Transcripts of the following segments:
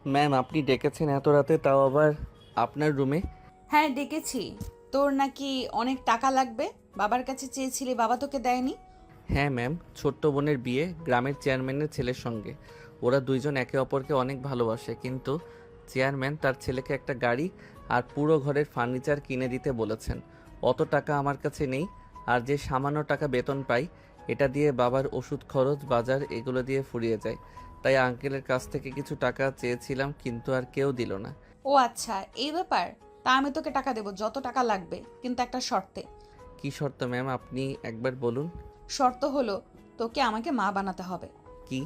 Ma'am, আপনি ডেকেছেন এত রাতে, তাও আবার আপনার রুমে? হ্যাঁ ডেকেছি। তোর নাকি অনেক টাকা লাগবে, বাবার কাছে চেয়েছিলি, বাবা তোকে দেয়নি। হ্যাঁ ম্যাম, ছোট্ট বোনের বিয়ে গ্রামের চেয়ারম্যানের ছেলের সঙ্গে। ওরা দুইজন একে অপরকে অনেক ভালোবাসে, কিন্তু চেয়ারম্যান তার ছেলেকে একটা গাড়ি আর পুরো ঘরের ফার্নিচার কিনে দিতে বলেছেন। অত টাকা আমার কাছে নেই, আর যে সামান্য টাকা বেতন পাই এটা দিয়ে বাবার ওষুধ খরচ, বাজার এগুলো দিয়ে ফুরিয়ে যায়। তাই আঙ্কেলের কাছ থেকে কিছু টাকা চেয়েছিলাম, কিন্তু আর কেউ দিল না। ও আচ্ছা, এই ব্যাপার। তা আমি তোকে টাকা দেবো, যত টাকা লাগবে, কিন্তু একটা শর্তে। কি শর্ত ম্যাম, আপনি একবার বলুন। শর্ত হলো, তোকে আমাকে মা বানাতে হবে। কি?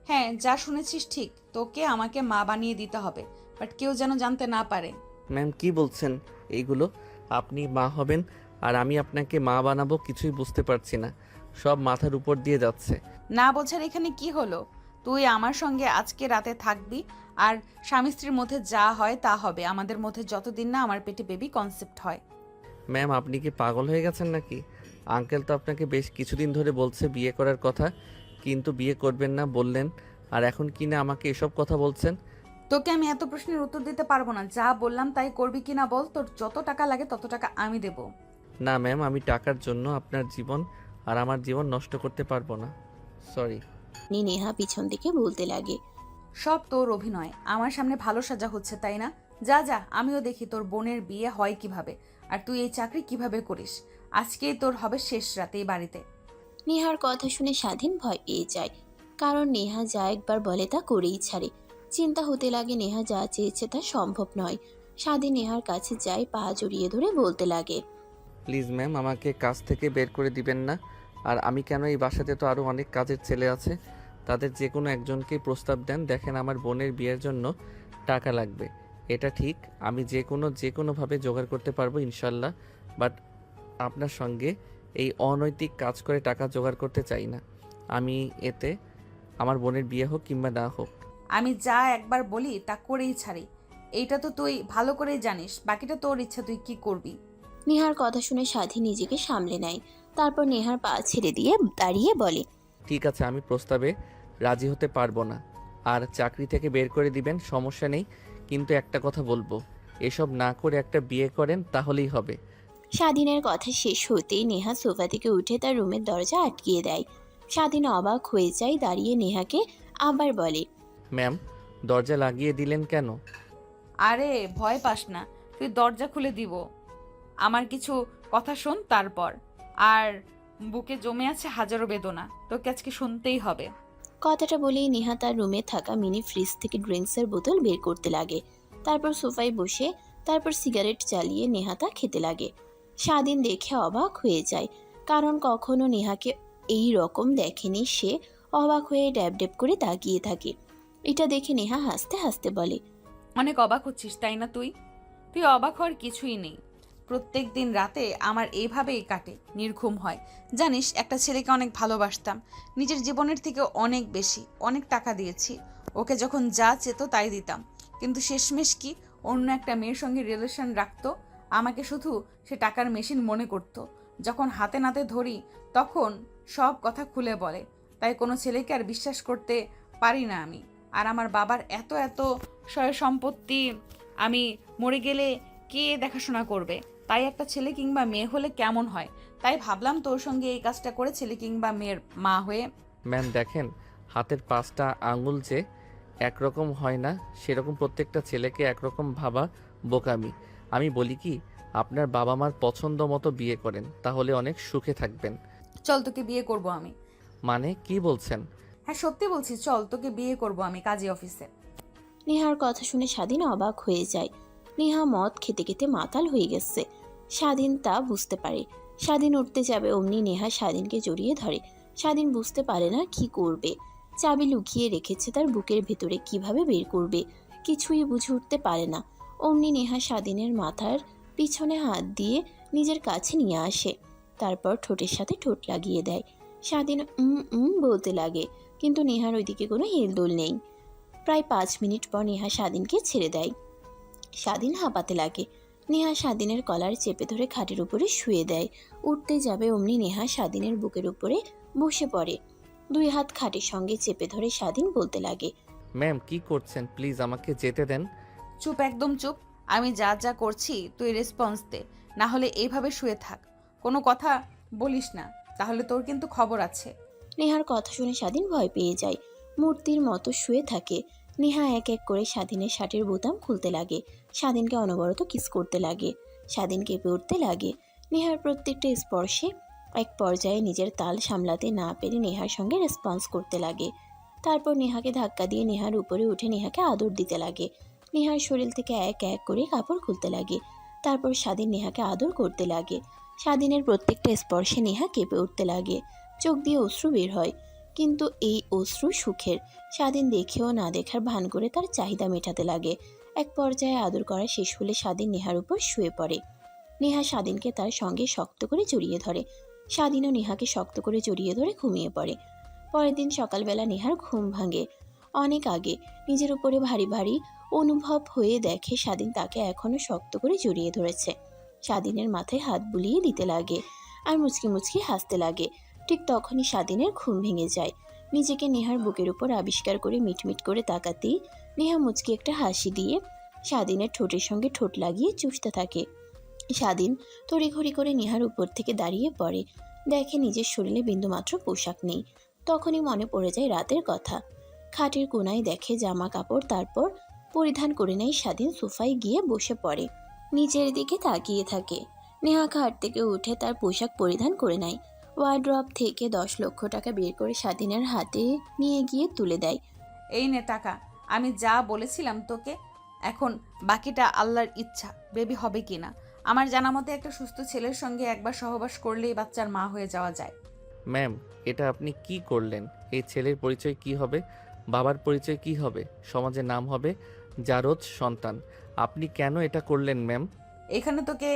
হ্যাঁ, যা শুনেছিস ঠিক, তোকে আমাকে মা বানিয়ে দিতে হবে, বাট কেউ যেন জানতে না পারে। ম্যাম কি বলছেন এইগুলো? আপনি মা হবেন আর আমি আপনাকে মা বানাবো? কিছুই বুঝতে পারছি না, সব মাথার উপর দিয়ে যাচ্ছে। না বোঝার এখানে কি হলো? তুই আমার সঙ্গে আজকে রাতে থাকবি, আর স্বামী স্ত্রীর মধ্যে যা হয় তা হবে, আমাদের মধ্যে যতদিন না আমার পেটে বেবি কনসেপ্ট হয়। ম্যাম আপনি কি পাগল হয়ে গেছেন নাকি? আঙ্কেল তো আপনাকে বেশ কিছুদিন ধরে বলছে বিয়ে করার কথা, কিন্তু বিয়ে করবেন না বললেন, আর এখন কি না আমাকে এসব কথা বলছেন? তোকে আমি এত প্রশ্নের উত্তর দিতে পারবো না, যা বললাম তাই করবি কিনা বল, তোর যত টাকা লাগে তত টাকা আমি দেব। না ম্যাম, আমি টাকার জন্য আপনার জীবন আর আমার জীবন নষ্ট করতে পারবো না, সরি। নেহা পিছন থেকে বলতে লাগে। সব তোর অভিনয়, আমার সামনে ভালো সাজা হচ্ছে তাই না? যা যা, আমিও দেখি তোর বোনের বিয়ে হয় কিভাবে, আর তুই এই চাকরি কিভাবে করিস। আজকেই তোর হবে শেষ রাতে এই বাড়িতে। নেহার কথা শুনে স্বাধীন ভয় পেয়ে যায়, কারণ নেহা যা একবার বলে তা করেই ছাড়ে। চিন্তা হতে লাগে নেহা যা চেয়েছে তা সম্ভব নয়। স্বাধীন নেহার কাছে যায়, পা জড়িয়ে ধরে বলতে লাগে। প্লিজ ম্যাম, আমাকে কাজ থেকে বের করে দিবেন না। আর আমি কেন, এই বাসাতে তো আরও অনেক কাজের ছেলে আছে, তাদের যে কোনো একজনকেই প্রস্তাব দেন। দেখেন, আমার বোনের বিয়ের জন্য টাকা লাগবে, এটা ঠিক। আমি যে কোনোভাবে জোগাড় করতে পারবো ইনশাল্লাহ, বাট আপনার সঙ্গে এই অনৈতিক কাজ করে টাকা জোগাড় করতে চাই না আমি। এতে আমার বোনের বিয়ে হোক কিংবা না হোক। আমি যা একবার বলি তা করেই ছাড়ি, এইটা তো তুই ভালো করেই জানিস, বাকিটা তোর ইচ্ছা, তুই কি করবি। নেহার কথা শুনে স্বাধীন নিজেকে সামলে নেয়, তারপর নেহার পা ছেড়ে দিয়ে দাঁড়িয়ে বলে। ঠিক আছে, আমি প্রস্তাবে রাজি হতে পারবো না, আর চাকরি থেকে বের করে দিবেন সমস্যা নেই, কিন্তু একটা কথা বলবো, এসব না করে একটা বিয়ে করেন তাহলেই হবে। স্বাধীনের কথা শেষ হতেই নেহা সোফা থেকে উঠে তার রুমের দরজা আটকিয়ে দেয়। স্বাধীন অবাক হয়ে যায়, দাঁড়িয়ে নেহাকে আবার বলে। ম্যাম, দরজা লাগিয়ে দিলেন কেন? আরে ভয় পাস না, তুই দরজা খুলে দিব। আমার কিছু কথা শোন তারপর। আর বুকে জমে আছে হাজারো বেদনা, তোকে আজকে শুনতেই হবে। কথাটা বলেই নেহা তার রুমে থাকা মিনি ফ্রিজ থেকে ড্রিঙ্কসের বোতল বের করতে লাগে। তারপর সোফায় বসে তারপর সিগারেট জ্বালিয়ে নেহা তা খেতে লাগে। স্বাধীন দেখে অবাক হয়ে যায়, কারণ কখনো নেহাকে এই রকম দেখেনি সে। অবাক হয়ে ড্যাব ড্যাব করে তাকিয়ে থাকে। এটা দেখে নেহা হাসতে হাসতে বলে। অনেক অবাক হচ্ছিস তাই না? তুই তুই অবাক হওয়ার কিছুই নেই। প্রত্যেক দিন রাতে আমার এইভাবেই কাটে, নির্ঘুম হয়। জানিস, একটা ছেলেকে অনেক ভালোবাসতাম, নিজের জীবনের থেকে অনেক বেশি, অনেক টাকা দিয়েছি ওকে, যখন যা চেত তাই দিতাম, কিন্তু শেষমেশ কি, অন্য একটা মেয়ের সঙ্গে রিলেশন রাখতো। আমাকে শুধু সে টাকার মেশিন মনে করতো। যখন হাতে নাতে ধরি তখন সব কথা খুলে বলে। তাই কোনো ছেলেকে আর বিশ্বাস করতে পারি না আমি। আর আমার বাবার এত এত সয় সম্পত্তি, আমি মরে গেলে কে দেখাশোনা করবে? তাই একটা ছেলে কিংবা মেয়ে হলে কেমন হয়, তাই ভাবলাম তোর সঙ্গে এই কাজটা করে ছেলে কিংবা মেয়ের মা হয়ে। ম্যাম দেখেন, হাতের 5টা আঙুল যে একরকম হয় না, সেরকম প্রত্যেকটা ছেলেকে একরকম ভাবা বোকামি। আমি বলি কি, আপনার বাবা মার পছন্দ মতো বিয়ে করেন, তাহলে অনেক সুখে থাকবেন। চল, তোকে বিয়ে করব আমি। মানে কি বলছেন? হ্যাঁ সত্যি বলছি, চল তোকে বিয়ে করব আমি কাজী অফিসে। নেহার কথা শুনে স্বাধীন অবাক হয়ে যায়। নেহা মদ খেতে খেতে মাতাল হয়ে গেছে, স্বাধীন তা বুঝতে পারে। স্বাধীন উঠতে যাবে অমনি নেহা স্বাধীনকে জড়িয়ে ধরে। স্বাধীন বুঝতে পারে না কি করবে। চাবি লুকিয়ে রেখেছে তার বুকের ভেতরে, কিভাবে বের করবে কিছুই বুঝে উঠতে পারে না। অমনি নেহা স্বাধীনের মাথার পিছনে হাত দিয়ে নিজের কাছে নিয়ে আসে, তারপর ঠোঁটের সাথে ঠোঁট লাগিয়ে দেয়। স্বাধীন বলতে লাগে, কিন্তু নেহার ওইদিকে কোনো হেলদোল নেই। প্রায় 5 মিনিট পর নেহা স্বাধীনকে ছেড়ে দেয়। স্বাধীন হাঁপাতে লাগে। নেহা স্বাধীনের কলার চেপে ধরে খাটের উপরে শুয়ে দেয়। উঠতে যাবে অমনি নেহা স্বাধীনের বুকের উপরে বসে পড়ে। 2 হাত খাটের সঙ্গে চেপে ধরে স্বাধীন বলতে লাগে। ম্যাম কি করছেন, প্লিজ আমাকে যেতে দেন। চুপ, একদম চুপ। আমি যা যা করছি তুই রেসপন্স দে, না হলে এইভাবে শুয়ে থাক, কোনো কথা বলিস না, তাহলে তোর কিন্তু খবর আছে। নেহার কথা শুনে স্বাধীন ভয় পেয়ে যায়, মূর্তির মতো শুয়ে থাকে। নেহা এক এক করে স্বাধীনের শার্টের বোতাম খুলতে লাগে, স্বাধীনকে অনবরত কিস করতে লাগে। স্বাধীন কেঁপে উঠতে লাগে। নেহার প্রত্যেকটা স্পর্শে এক পর্যায়ে নিজের তাল সামলাতে না পেরে নেহার সঙ্গে রেসপন্স করতে লাগে। তারপর নেহাকে ধাক্কা দিয়ে নেহার উপরে উঠে নেহাকে আদর দিতে লাগে। নেহার শরীর থেকে এক এক করে কাপড় খুলতে লাগে। তারপর স্বাধীন নেহাকে আদর করতে লাগে। স্বাধীনের প্রত্যেকটা স্পর্শে নেহা কেঁপে উঠতে লাগে, চোখ দিয়ে অশ্রু বের হয়। কিন্তু এই অশ্রু সুখের। স্বাধীন দেখেও না দেখার ভান করে তার চাহিদা মেটাতে লাগে। এক পর্যায়ে আদর করা শেষ হলে স্বাধীন নেহার উপর শুয়ে পড়ে। নেহা স্বাধীনকে তার সঙ্গে শক্ত করে জড়িয়ে ধরে। স্বাধীনও নেহাকে শক্ত করে জড়িয়ে ধরে ঘুমিয়ে পড়ে। পরের দিন সকালবেলা নেহার ঘুম ভাঙে অনেক আগে। নিজের উপরে ভারী ভারী অনুভব হয়ে দেখে স্বাধীন তাকে এখনো শক্ত করে জড়িয়ে ধরেছে। স্বাধীনের মাথায় হাত বুলিয়ে দিতে লাগে আর মুচকি মুচকি হাসতে লাগে। ঠিক তখনই স্বাধীনের ঘুম ভেঙে যায়। নিজেকে নেহার বুকের উপর আবিষ্কার করে মিটমিট করে তাকাতেই নেহা মুচকি একটা হাসি দিয়ে স্বাধীনের ঠোঁটের সঙ্গে ঠোঁট লাগিয়ে চুষতে থাকে। স্বাধীন তড়িঘড়ি করে নেহার উপর থেকে দাঁড়িয়ে পড়ে, দেখে নিজের শরীরে বিন্দুমাত্র পোশাক নেই। তখনই মনে পড়ে যায় রাতের কথা। খাটের কোনায় দেখে জামা কাপড়, তারপর পরিধান করে নেয় স্বাধীন। সোফায় গিয়ে বসে পড়ে, নিচের দিকে তাকিয়ে থাকে। নেহা খাট থেকে উঠে তার পোশাক পরিধান করে নেয়। ওয়ার্ড্রপ থেকে 10 লক্ষ টাকা বের করে স্বাধীনের হাতে নিয়ে গিয়ে তুলে দেয়। এই নে টাকা, আমি যা বলেছিলাম তোকে, এখন বাকিটা আল্লাহর ইচ্ছা, বেবি হবে কিনা। আমার জানা মতে একটা সুস্থ ছেলের সঙ্গে একবার সহবাস করলেই বাচ্চার মা হয়ে যাওয়া যায়। ম্যাম এটা আপনি কি করলেন? এই ছেলের পরিচয় কি হবে? বাবার পরিচয় কি হবে? সমাজে নাম হবে জারজ সন্তান। আপনি কেন এটা করলেন ম্যাম? এখানে তোকে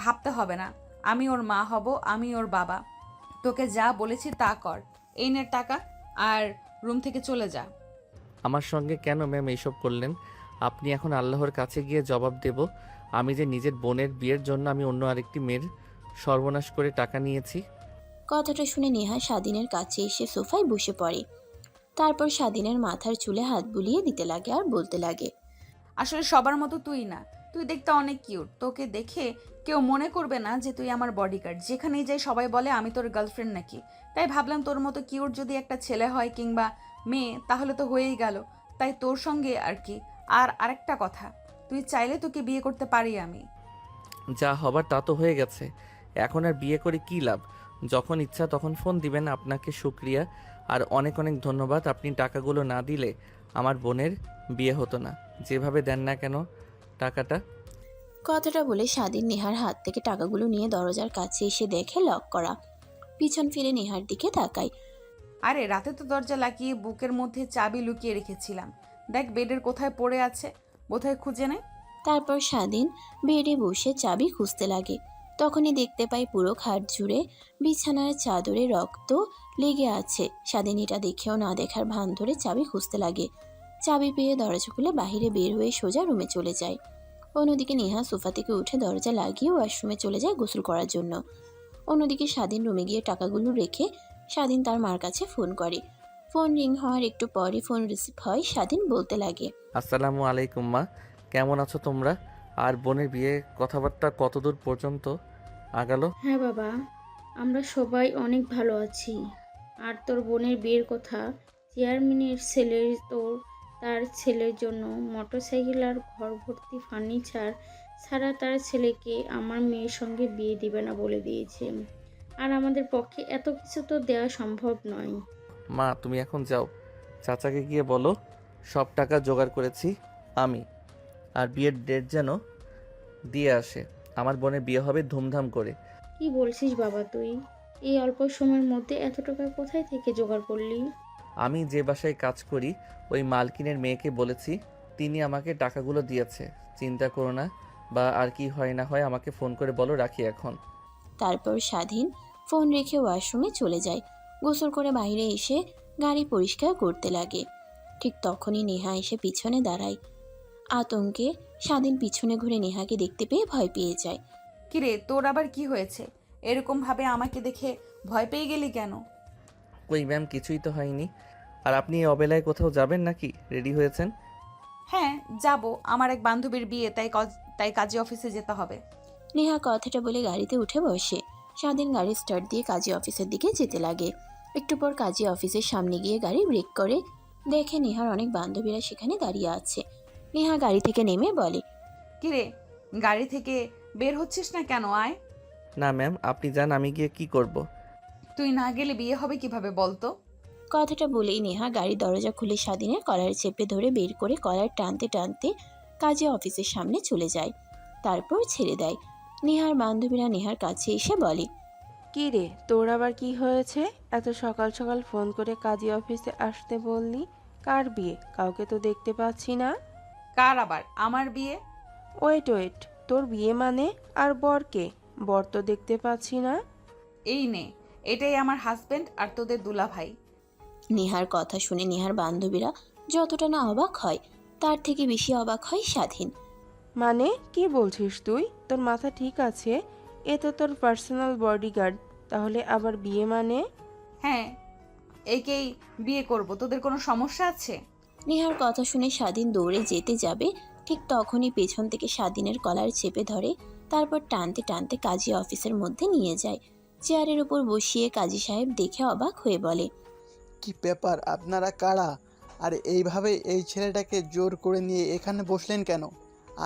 ভাবতে হবে না, আমি ওর মা হব, আমি ওর বাবা। তোকে যা বলেছি তা কর। এই নে টাকা, আর রুম থেকে চলে যা। আমার সঙ্গে কেন ম্যাম এইসব করলেন? আপনি এখন আল্লাহর কাছে গিয়ে জবাব দেব আমি যে নিজের বোনের বিয়ের জন্য আমি অন্য আরেকটি মেয়ের সর্বনাশ করে টাকা নিয়েছি। কথাটা শুনে নেহা স্বাধীনের কাছে এসে সোফায় বসে পড়ে। তারপর স্বাধীনের মাথার চুলে হাত বুলিয়ে দিতে লাগে আর বলতে লাগে, আসলে সবার মতো তুই না, তুই দেখতে অনেক কিউট। তোকে দেখে কেউ মনে করবে না যে তুই আমার বডিগার্ড। যেখানেই যাই সবাই বলে আমি তোর গার্লফ্রেন্ড নাকি। তাই ভাবলাম তোর মতো কিউট যদি একটা ছেলে হয় কিংবা মেয়ে তাহলে তো হয়েই গেল। তাই তোর সঙ্গে আর কি। আর আরেকটা কথা, তুই চাইলে তোকে বিয়ে করতে পারি আমি। যা হবার তা তো হয়ে গেছে, এখন আর বিয়ে করে কী লাভ? যখন ইচ্ছা তখন ফোন দিবেন। আপনাকে শুক্রিয়া আর অনেক অনেক ধন্যবাদ। আপনি টাকাগুলো না দিলে আমার বোনের বিয়ে হতো না। যেভাবে দেন না কেন টাকাটা। কথাটা বলে স্বাধীন নেহার হাত থেকে টাকাগুলো নিয়ে দরজার কাছে এসে দেখে লক করা। পিছন ফিরে নেহার দিকে তাকায়। আরে রাতে তো দরজা লাগিয়ে বুকের মধ্যে চাবি লুকিয়ে রেখেছিলাম। দেখ বেডের কোথায় পড়ে আছে, বোধহয় খুঁজে নে। তারপর স্বাধীন বেডে বসে চাবি খুঁজতে লাগে। তখনই দেখতে পাই পুরো খাট জুড়ে বিছানার চাদরে রক্ত লেগে আছে। স্বাধীন এটা দেখেও না দেখার ভান ধরে চাবি খুঁজতে লাগে। চাবি পেয়ে দরজা খুলে বাহিরে বের হয়ে সোজা রুমে চলে যায়। অন্যদিকে নেহা সোফা থেকে উঠে দরজা লাগিয়ে ওয়াশরুমে চলে যায় গোসল করার জন্য। অন্যদিকে স্বাধীন রুমে গিয়ে টাকাগুলো রেখে স্বাধীন তার মার কাছে ফোন করে। ফোন রিং হওয়ার একটু পরই ফোন রিসিভ হয়। স্বাধীন বলতে লাগে, আসসালামু আলাইকুম মা, কেমন আছো তোমরা? আর বোনের বিয়ে কথাবার্তা কতদূর পর্যন্ত আগালো? হ্যাঁ বাবা, আমরা সবাই অনেক ভালো আছি। আর তোর বোনের বিয়ের কথা, চেয়ারম্যানের ছেলের তার ছেলের জন্য মোটরসাইকেল আর ঘর ভর্তি ফার্নিচার ছাড়া তার ছেলেকে আমার মেয়ের সঙ্গে বিয়ে দিবে না বলে দিয়েছে। আর আমাদের পক্ষে এত কিছু তো দেওয়া সম্ভব নয়। মা তুমি এখন যাও, চাচাকে গিয়ে বলো সব টাকা জোগাড় করেছি আমি, আর বিয়ের ডেট যেন দিয়ে আসে। আমার বোনের বিয়ে হবে ধুমধাম করে। কি বলছিস বাবা তুই? এই অল্প সময়ের মধ্যে এত টাকা কোথায় থেকে জোগাড় করলি? আমি যে বাসায় কাজ করি ওই মালকিনের মেয়েকে বলেছি, তিনি আমাকে টাকাগুলো দিয়েছে। চিন্তা করো না, বা আর কি হয় না হয় আমাকে ফোন করে বলো। রাখি এখন। তারপর স্বাধীন ফোন রেখে ওয়াশরুমে চলে যায়। গোসল করে বাইরে এসে গাড়ি পরিষ্কার করতে লাগে। ঠিক তখনই নেহা এসে পিছনে দাঁড়ায়। আতঙ্কে স্বাধীন পিছনে ঘুরে নেহাকে দেখতে পেয়ে ভয় পেয়ে যায়। কিরে তোর আবার কি হয়েছে? এরকম ভাবে আমাকে দেখে ভয় পেয়ে গেলি কেন? কই ম্যাম কিছুই তো হয়নি। আর আপনি এই অবেলায় কোথাও যাবেন নাকি? রেডি হয়েছেন? হ্যাঁ, যাব। আমার এক বান্ধবীর বিয়ে, তাই কাজী অফিসে যেতে হবে। নেহা কথাটা বলে গাড়িতে উঠে বসে। স্বাধীন গাড়ি স্টার্ট দিয়ে কাজী অফিসের দিকে যেতে লাগে। একটু পর কাজী অফিসের সামনে গিয়ে গাড়ি ব্রেক করে। দেখে নেহার অনেক বান্ধবীরা সেখানে দাঁড়িয়ে আছে। নেহা গাড়ি থেকে নেমে বলে, কিরে, গাড়ি থেকে বের হচ্ছিস না কেন? আয়। না ম্যাম, আপনি যান, আমি গিয়ে কি করব? তুই না গেলে বিয়ে হবে কিভাবে বলতো? কথাটা বলেই নেহা গাড়ির দরজা খুলে স্বাধীনের কলার চেপে ধরে বের করে কলার টানতে টানতে কাজী অফিসের সামনে চলে যায়। তারপর ছেড়ে দেয়। নেহার বান্ধবীরা নেহার কাছে এসে বলে, কি রে, তোর আবার কি হয়েছে? এত সকাল সকাল ফোন করে কাজী অফিসে আসতে বললি? কার বিয়ে? কাউকে তো দেখতে পাচ্ছি না। কার আবার? আমার বিয়ে। ওয়েট ওয়েট, তোর বিয়ে মানে? আর বরকে? বর তো দেখতে পাচ্ছি না। এই নে, এটাই আমার হাজবেন্ড আর তোদের দুলাভাই। নেহার কথা শুনে নেহার বান্ধবীরা যতটা না অবাক হয় তার থেকে বেশি অবাক হয় স্বাধীন। মানে কি বলছিস তুই? তোর মাথা ঠিক আছে? এ তো তোর পার্সোনাল বডিগার্ড। তাহলে আবার বিয়ে মানে? হ্যাঁ, একেই বিয়ে করব। তোদের কোনো সমস্যা আছে? নেহার কথা শুনে স্বাধীন দৌড়ে যেতে যাবে, ঠিক তখনই পেছন থেকে স্বাধীনের কলার চেপে ধরে, তারপর টানতে টানতে কাজী অফিসের মধ্যে নিয়ে যায়। চেয়ারের উপর বসিয়ে কাজী সাহেব দেখে অবাক হয়ে বলে, কি ব্যাপার, আপনারা কারা? আর এইভাবে এই ছেলেটাকে জোর করে নিয়ে এখানে বসলেন কেন?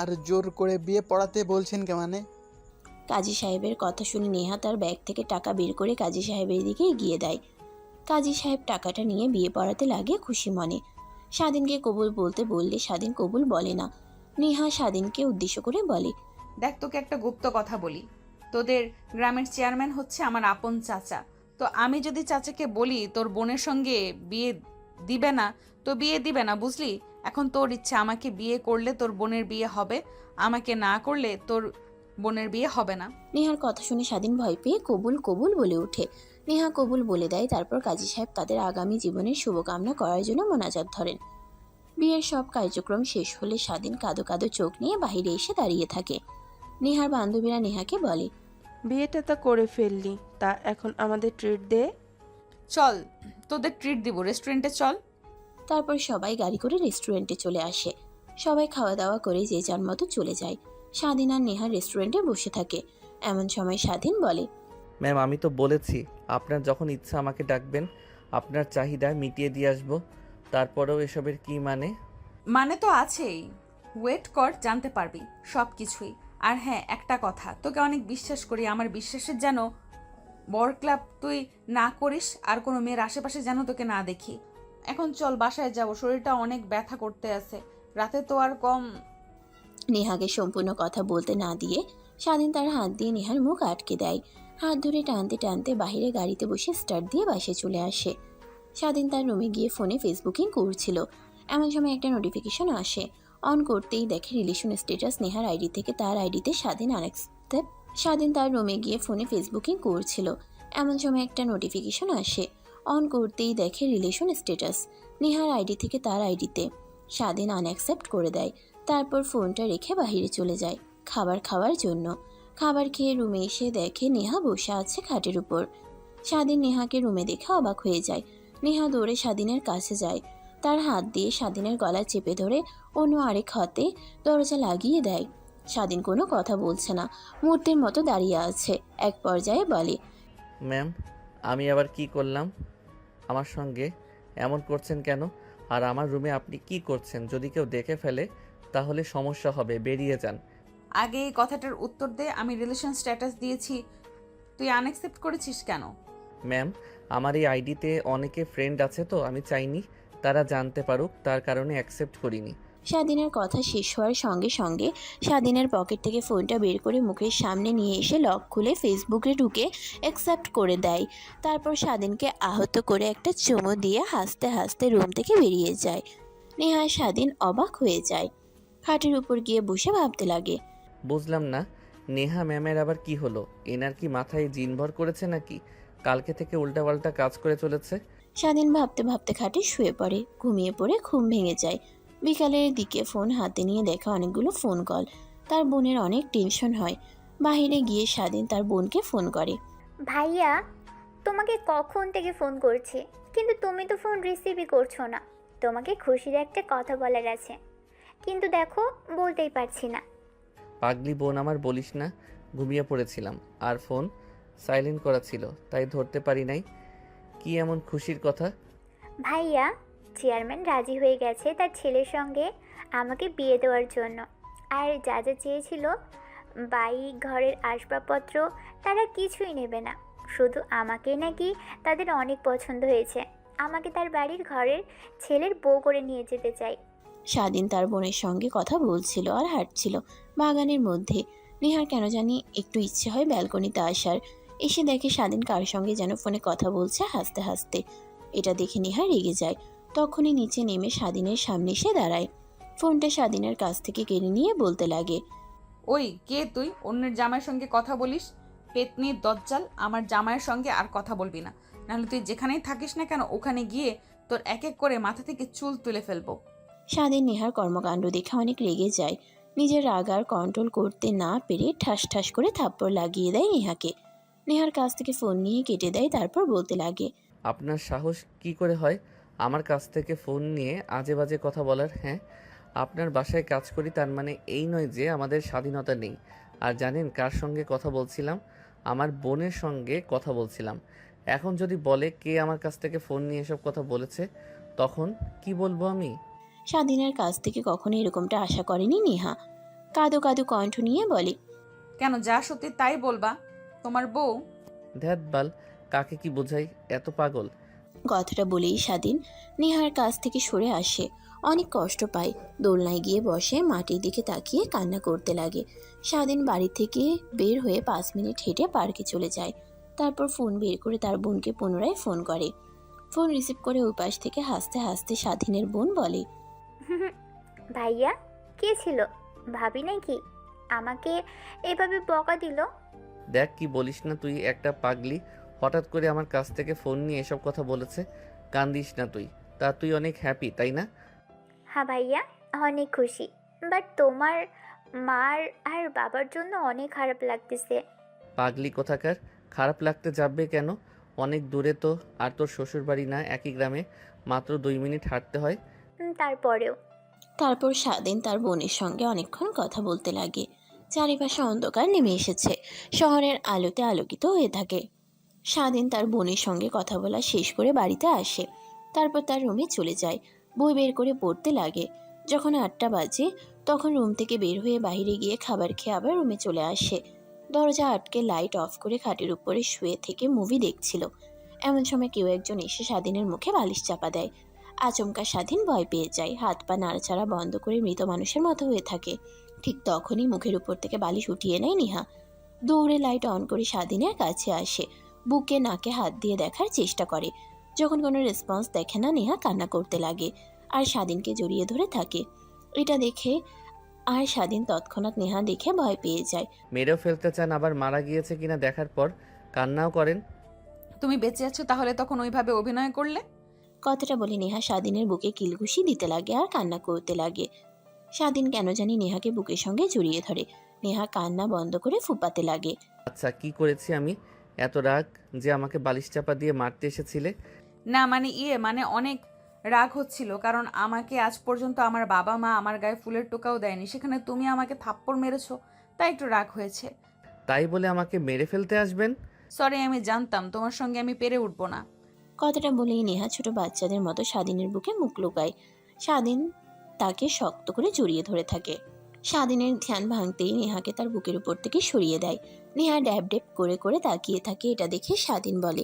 আর জোর করে বিয়ে পড়াতে বলছেন কে মানে? কাজী সাহেবের কথা শুনে নেহা তার ব্যাগ থেকে টাকা বের করে কাজী সাহেবের দিকে এগিয়ে দেয়। কাজী সাহেব টাকাটা নিয়ে বিয়ে পড়াতে লাগে খুশি মনে। স্বাধীনকে কবুল বলতে বললে স্বাধীন কবুল বলে না। নেহা স্বাধীনকে উদ্দেশ্য করে বলে, দেখ, তোকে একটা গুপ্ত কথা বলি। তোদের গ্রামের চেয়ারম্যান হচ্ছে আমার আপন চাচা। তো আমি যদি চাচাকে বলি তোর বোনের সঙ্গে বিয়ে দিবে না, তো বিয়ে দিবে না, বুঝলি? এখন তোর ইচ্ছা, আমাকে বিয়ে করলে তোর বোনের বিয়ে হবে, আমাকে না করলে তোর বোনের বিয়ে হবে না। নেহার কথা শুনে স্বাধীন ভয় পেয়ে কবুল কবুল বলে ওঠে। নেহা কবুল বলে দেয়। তারপর কাজী সাহেব তাদের আগামী জীবনের শুভকামনা করার জন্য মোনাজাত ধরেন। বিয়ের সব কার্যক্রম শেষ হলে স্বাধীন কাঁদো কাঁদো চোখ নিয়ে বাইরে এসে দাঁড়িয়ে থাকে। নেহার বান্ধবীরা নেহাকে বলে, বিয়েটা তো করে ফেললি, তা এখন আমাদের ট্রিট দে। চল, তোদের ট্রিট দিব, রেস্টুরেন্টে চল। তারপর সবাই গাড়ি করে রেস্টুরেন্টে চলে আসে। সবাই খাওয়া দাওয়া করে যে যার মতো চলে যায়। স্বাধীন আর নেহা রেস্টুরেন্টে বসে থাকে। এমন সময় স্বাধীন বলে, ম্যাম, আমি তো বলেছি আপনার যখন ইচ্ছা আমাকে ডাকবেন, আপনার চাহিদা মিটিয়ে দিয়ে আসবো। তারপরেও এসবের কি মানে? মানে তো আছেই, ওয়েট কর, জানতে পারবি সব কিছুই। আর হ্যাঁ, একটা কথা, তোকে অনেক বিশ্বাস করি, আমার বিশ্বাসের যেন বর ক্লাব তুই না করিস, আর কোনো মেয়ের আশেপাশে যেন তোকে না দেখি। এখন চল, বাসায় যাব, শরীরটা অনেক ব্যথা করতে আছে, রাতে তো আর কম। নেহাকে সম্পূর্ণ কথা বলতে না দিয়ে স্বাধীন তার হাত দিয়ে নেহার মুখ আটকে দেয়। হাত ধরে টানতে টানতে বাইরে গাড়িতে বসে স্টার্ট দিয়ে বাসায় চলে আসে। স্বাধীন তার রুমে গিয়ে ফোনে ফেসবুকিং করছিল। এমন সময় একটা নোটিফিকেশন আসে। অন করতেই দেখে রিলেশন স্ট্যাটাস নেহার আইডি থেকে তার আইডিতে স্বাধীন আনএক্সেপ্টেড। স্বাধীন তার রুমে গিয়ে ফোনে ফেসবুকিং করছিল। এমন সময় একটা নোটিফিকেশন আসে। অন করতেই দেখে রিলেশন স্ট্যাটাস নেহার আইডি থেকে তার আইডিতে। স্বাধীন আনঅ্যাকসেপ্ট করে দেয়। তারপর ফোনটা রেখে বাইরে চলে যায় খাবার খাওয়ার জন্য। খাবার খেয়ে রুমে এসে দেখে নেহা বসে আছে খাটের উপর। স্বাধীন নেহাকে রুমে দেখে অবাক হয়ে যায়। নেহা দৌড়ে স্বাধীনের কাছে যায়। তার হাত দিয়ে স্বাধীনের গলা চেপে ধরে অন্য আরেক হাতে দরজা লাগিয়ে দেয়। স্বাধীন কোনো কথা বলছে না, মূর্তির মতো দাঁড়িয়ে আছে। এক পর্যায়ে বলে, ম্যাম, আমি আবার কি করলাম? আমার সঙ্গে এমন করছেন কেন? আর আমার রুমে আপনি কি করছেন? যদি কেউ দেখে ফেলে তাহলে সমস্যা হবে, বেরিয়ে যান। আগে এই কথাটার উত্তর দে, আমি রিলেশন স্ট্যাটাস দিয়েছি, তুই আনএক্সেপ্ট করেছিস কেন? ম্যাম, আমার এই আইডিতে অনেকে ফ্রেন্ড আছে, তো আমি চাইনি তারা জানতে পারুক, তার কারণে অ্যাকসেপ্ট করিনি। স্বাধীনের কথা শেষ হওয়ার সঙ্গে সঙ্গে স্বাধীনের পকেট থেকে ফোনটা বের করে মুখের সামনে নিয়ে এসে লক খুলে ফেসবুকে ঢুকে অ্যাকসেপ্ট করে দেয়। তারপর স্বাধীনকে আহত করে একটা চুমু দিয়ে হাসতে হাসতে রুম থেকে বেরিয়ে যায়। নেহা স্বাধীন অবাক হয়ে যায়। খাটের উপর গিয়ে বসে ভাবতে লাগে, বুঝলাম না, নেহা ম্যামের আবার কি হলো? এনার কি মাথায় জিনভর করেছে নাকি? কালকে থেকে উল্টাপাল্টা কাজ করে চলেছে। স্বাধীন ভাবতে ভাবতে খাটে শুয়ে পড়ে। ঘুমিয়ে পড়ে ঘুম ভেঙে যায়। বিকালের দিকে ফোন হাতে নিয়ে দেখা অনেকগুলো ফোন কল। তার বোনের অনেক টেনশন হয়। বাইরে গিয়ে স্বাধীন তার বোনকে ফোন করে। ভাইয়া তোমাকে কখন থেকে ফোন করছি, কিন্তু তুমি তো ফোন রিসিভই করছো না। তোমাকে খুশির একটা কথা বলার আছে, কিন্তু দেখো বলতেই পারছি না। পাগলি বোন আমার, বলিস না, ঘুমিয়ে পড়েছিলাম আর ফোন সাইলেন্ট করা ছিল, তাই ধরতে পারি নাই। কি এমন খুশির কথা? ভাইয়া, চেয়ারম্যান রাজি হয়ে গেছে তার ছেলের সঙ্গে আমাকে বিয়ে দেওয়ার জন্য। আর যা যা চেয়েছিল, বাইক, ঘরের আসবাবপত্র, তারা কিছুই নেবে না। শুধু আমাকেই নাকি তাদের অনেক পছন্দ হয়েছে। আমাকে তার বাড়ির ঘরের ছেলের বউ করে নিয়ে যেতে চাই। স্বাধীন তার বোনের সঙ্গে কথা বলছিল আর হাঁটছিল বাগানের মধ্যে। নেহার কেন জানি একটু ইচ্ছে হয় ব্যালকনিতে আসার। এসে দেখে স্বাধীন কার সঙ্গে যেন ফোনে কথা বলছে হাসতে হাসতে। এটা দেখে নেহা রেগে যায়। তখনই নিচে নেমে স্বাধীনের সামনে এসে দাঁড়ায়। ফোনটা স্বাধীনের কাছ থেকে কেড়ে নিয়ে বলতে লাগে, ওই কে তুই? অন্যের জামাইয়ের সঙ্গে কথা বলিস? পেতনির দজ্জাল, আমার জামাইয়ের সঙ্গে আর কথা বলবি না, নাহলে তুই যেখানেই থাকিস না কেন ওখানে গিয়ে তোর এক এক করে মাথা থেকে চুল তুলে ফেলবো। স্বাধীন নেহার কর্মকাণ্ড দেখে অনেক রেগে যায়। নিজের রাগ আর কন্ট্রোল করতে না পেরে ঠাস ঠাস করে থাপ্পড় লাগিয়ে দেয় নেহাকে। নেহার কাছ থেকে ফোন নিয়ে কেটে দেয়, তারপর বলতে লাগে, আপনার সাহস কি করে হয় আমার কাছ থেকে ফোন নিয়ে আজে বাজে কথা বলার? হ্যাঁ, আপনার বাসায় কাজ করি, তার মানে এই নয় যে আমাদের স্বাধীনতা নেই। আর জানেন কার সঙ্গে কথা বলছিলাম? আমার বোনের সঙ্গে কথা বলছিলাম। এখন যদি বলে কে আমার কাছ থেকে ফোন নিয়ে এসব কথা বলেছে, তখন কি বলবো আমি? স্বাধীনের কাছ থেকে কখনো এরকমটা আশা করেনি নেহা। কাঁদো কাঁদো কণ্ঠ নিয়ে বলে, কেন, যা সত্যি তাই বলবা। তোমার বউ। ধ্যাত বাল, কাকে কি বোঝাই, এত পাগল? কথাটা বলেই স্বাধীন নেহার কাছ থেকে সরে আসে। অনেক কষ্ট পায়। দোলনায় গিয়ে বসে মাটির দিকে তাকিয়ে কান্না করতে লাগে। স্বাধীন বাড়ি থেকে বের হয়ে 5 মিনিট হেঁটে পার্কে চলে যায়। তারপর ফোন বের করে তার বোনকে পুনরায় ফোন করে। ফোন রিসিভ করে ওই পাশ থেকে হাসতে হাসতে স্বাধীনের বোন বলে, ভাইয়া, কে ছিল? ভাবি নাকি আমাকে এভাবে বকা দিল? দেখ কি বলিস না তুই, একটা পাগলি হঠাৎ করে আমার কাছ থেকে ফোন নিয়ে এসব কথা বলেছে। কান্দিস না তুই। তা তুই অনেক হ্যাপি তাই না? হ্যাঁ ভাইয়া, অনেক খুশি। বাট তোমার মার আর বাবার জন্য অনেক খারাপ লাগতেছে। পাগলি কোথাকার, খারাপ লাগতে যাবে কেন? অনেক দূরে তো, আর তোর শ্বশুর বাড়ি না একই গ্রামে, মাত্র 2 মিনিট হাঁটতে হয়। তারপরেও তারপর স্বাধীন তার বোনের সঙ্গে অনেকক্ষণ কথা বলতে লাগে। চারিপাশে অন্ধকার নেমে এসেছে, শহরের আলোতে আলোকিত হয়ে থাকে। স্বাধীন তার বোনের সঙ্গে কথা বলা শেষ করে বাড়িতে আসে। তারপর তার রুমে চলে যায়। বই বের করে পড়তে লাগে। যখন 8টা বাজে, তখন রুম থেকে বের হয়ে বাইরে গিয়ে খাবার খেয়ে আবার রুমে চলে আসে। দরজা আটকে লাইট অফ করে খাটের উপরে শুয়ে থেকে মুভি দেখছিল। এমন সময় কেউ একজন এসে স্বাধীনের মুখে বালিশ চাপা দেয়। আচমকা স্বাধীন ভয় পেয়ে যায়, হাত পা নাড়াচাড়া বন্ধ করে মৃত মানুষের মতো হয়ে থাকে। ঠিক তখনই মুখের উপর থেকে বালিশ উঠিয়ে নেয় নেহা। দৌড়ে লাইট অন করে স্বাধীনের কাছে আসে। বুকে নাকে হাত দিয়ে দেখার চেষ্টা করে। যখন কোনো রেসপন্স দেখে না, নেহা কান্না করতে লাগে আর স্বাধীনকে জড়িয়ে ধরে থাকে। এটা দেখে আর স্বাধীন তৎক্ষণাৎ নেহা দেখে ভয় পেয়ে যায়। মেরেও ফেলতে চান, আবার মারা গিয়েছে কিনা দেখার পর কান্নাও করেন। তুমি বেঁচে আছো তাহলে তখন ওইভাবে অভিনয় করলে? কথাটা বলে নেহা স্বাধীনের বুকে কিলঘুষি দিতে লাগে আর কান্না করতে লাগে। স্বাধীন কেন জানি নেহাকে বুকের সঙ্গে জড়িয়ে ধরে। নেহা কান্না বন্ধ করে ফুপাতে লাগে। আচ্ছা কি করেছি আমি? এত রাগ যে আমাকে বালিশ চাপা দিয়ে মারতে এসেছিলে? না মানে মানে অনেক রাগ হচ্ছিল, কারণ আমাকে আজ পর্যন্ত আমার বাবা মা আমার গায়ে ফুলের টোকাও দেয়নি, সেখানে তুমি আমাকে থাপ্পড় মেরেছো, তাই একটু রাগ হয়েছে। তাই বলে আমাকে মেরে ফেলতে আসবেন? সরি, আমি জানতাম তোমার সঙ্গে আমি পেরে উঠবো না। কথাটা বলেই নেহা ছোট বাচ্চাদের মতো স্বাধীনের বুকে মুখ লুকায়। স্বাধীন তাকে শক্ত করে জড়িয়ে ধরে থাকে। স্বাধীনের ধ্যান ভাঙতেই নেহাকে তার বুকের উপর থেকে সরিয়ে দেয়। নেহা ড্যাব ড্যাব করে করে তাকিয়ে থাকে। এটা দেখে স্বাধীন বলে,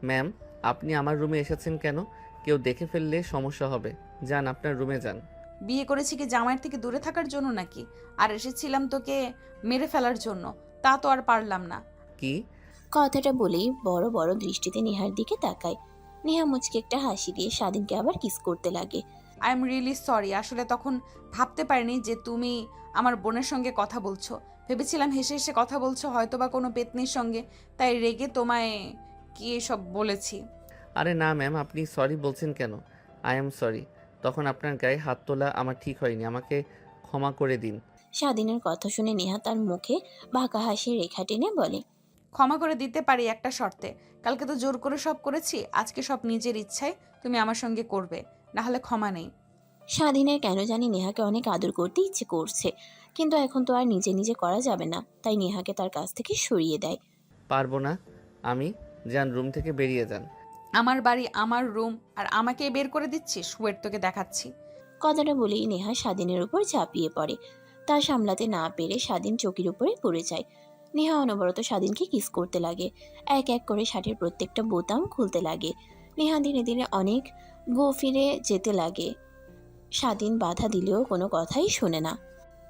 ম্যাম, আপনি আমার রুমে এসেছেন কেন? কেউ দেখে ফেললে সমস্যা হবে। যান আপনার রুমে যান। বিয়ে করেছি কি জামাইয়ের থেকে দূরে থাকার জন্য নাকি? আর এসেছিলাম তোকে মেরে ফেলার জন্য, তা তো আর পারলাম না। কি? কথাটা বলেই বড় বড় দৃষ্টিতে নেহার দিকে তাকায়। নেহা মুচকে একটা হাসি দিয়ে স্বাধীনকে আবার কিস করতে লাগে। আই এম রিয়েলি সরি, আসলে তখন ভাবতে পারিনি যে তুমি আমার বোনের সঙ্গে কথা বলছো। ভেবেছিলাম হেসে হেসে কথা বলছো, হয়তো বা কোনো পেতনির সঙ্গে, তাই রেগে তোমায় কি এসব বলেছি। আরে না ম্যাম, আপনি সরি বলছেন কেন? I am sorry. তখন আপনার গায়ে হাত তোলা আমার ঠিক হয়নি, আমাকে ক্ষমা করে দিন। স্বাধীনের কথা শুনে নেহা তার মুখে বাঁকা হাসির রেখা টেনে বলে, ক্ষমা করে দিতে পারি একটা শর্তে। কালকে তো জোর করে সব করেছি, আজকে সব নিজের ইচ্ছায় তুমি আমার সঙ্গে করবে, না হলে ক্ষমা নেই। স্বাধীনের কেন জানি নেহাকে অনেক আদর করতে ইচ্ছে করছে, কিন্তু এখন তো আর নিজে নিজে করা যাবে না, তাই নেহাকে তার কাছ থেকে সরিয়ে দেয়। পারবো না আমি। যান, রুম থেকে বেরিয়ে যান। আমার বাড়ি, আমার রুম, আর আমাকে বের করে দিচ্ছিস? ওয়েট, তোকে দেখাচ্ছি। কথাটা বলেই নেহা স্বাধীনের উপর ঝাঁপিয়ে পড়ে। তা সামলাতে না পেরে স্বাধীন চৌকির উপরে পড়ে যায়। নেহা অনবরত স্বাধীনকে কিস করতে লাগে, এক এক করে শার্টের প্রত্যেকটা বোতাম খুলতে লাগে। নেহা ধীরে ধীরে অনেক গভীরে যেতে লাগে। স্বাধীন বাধা দিলেও কোনো কথাই শোনে না।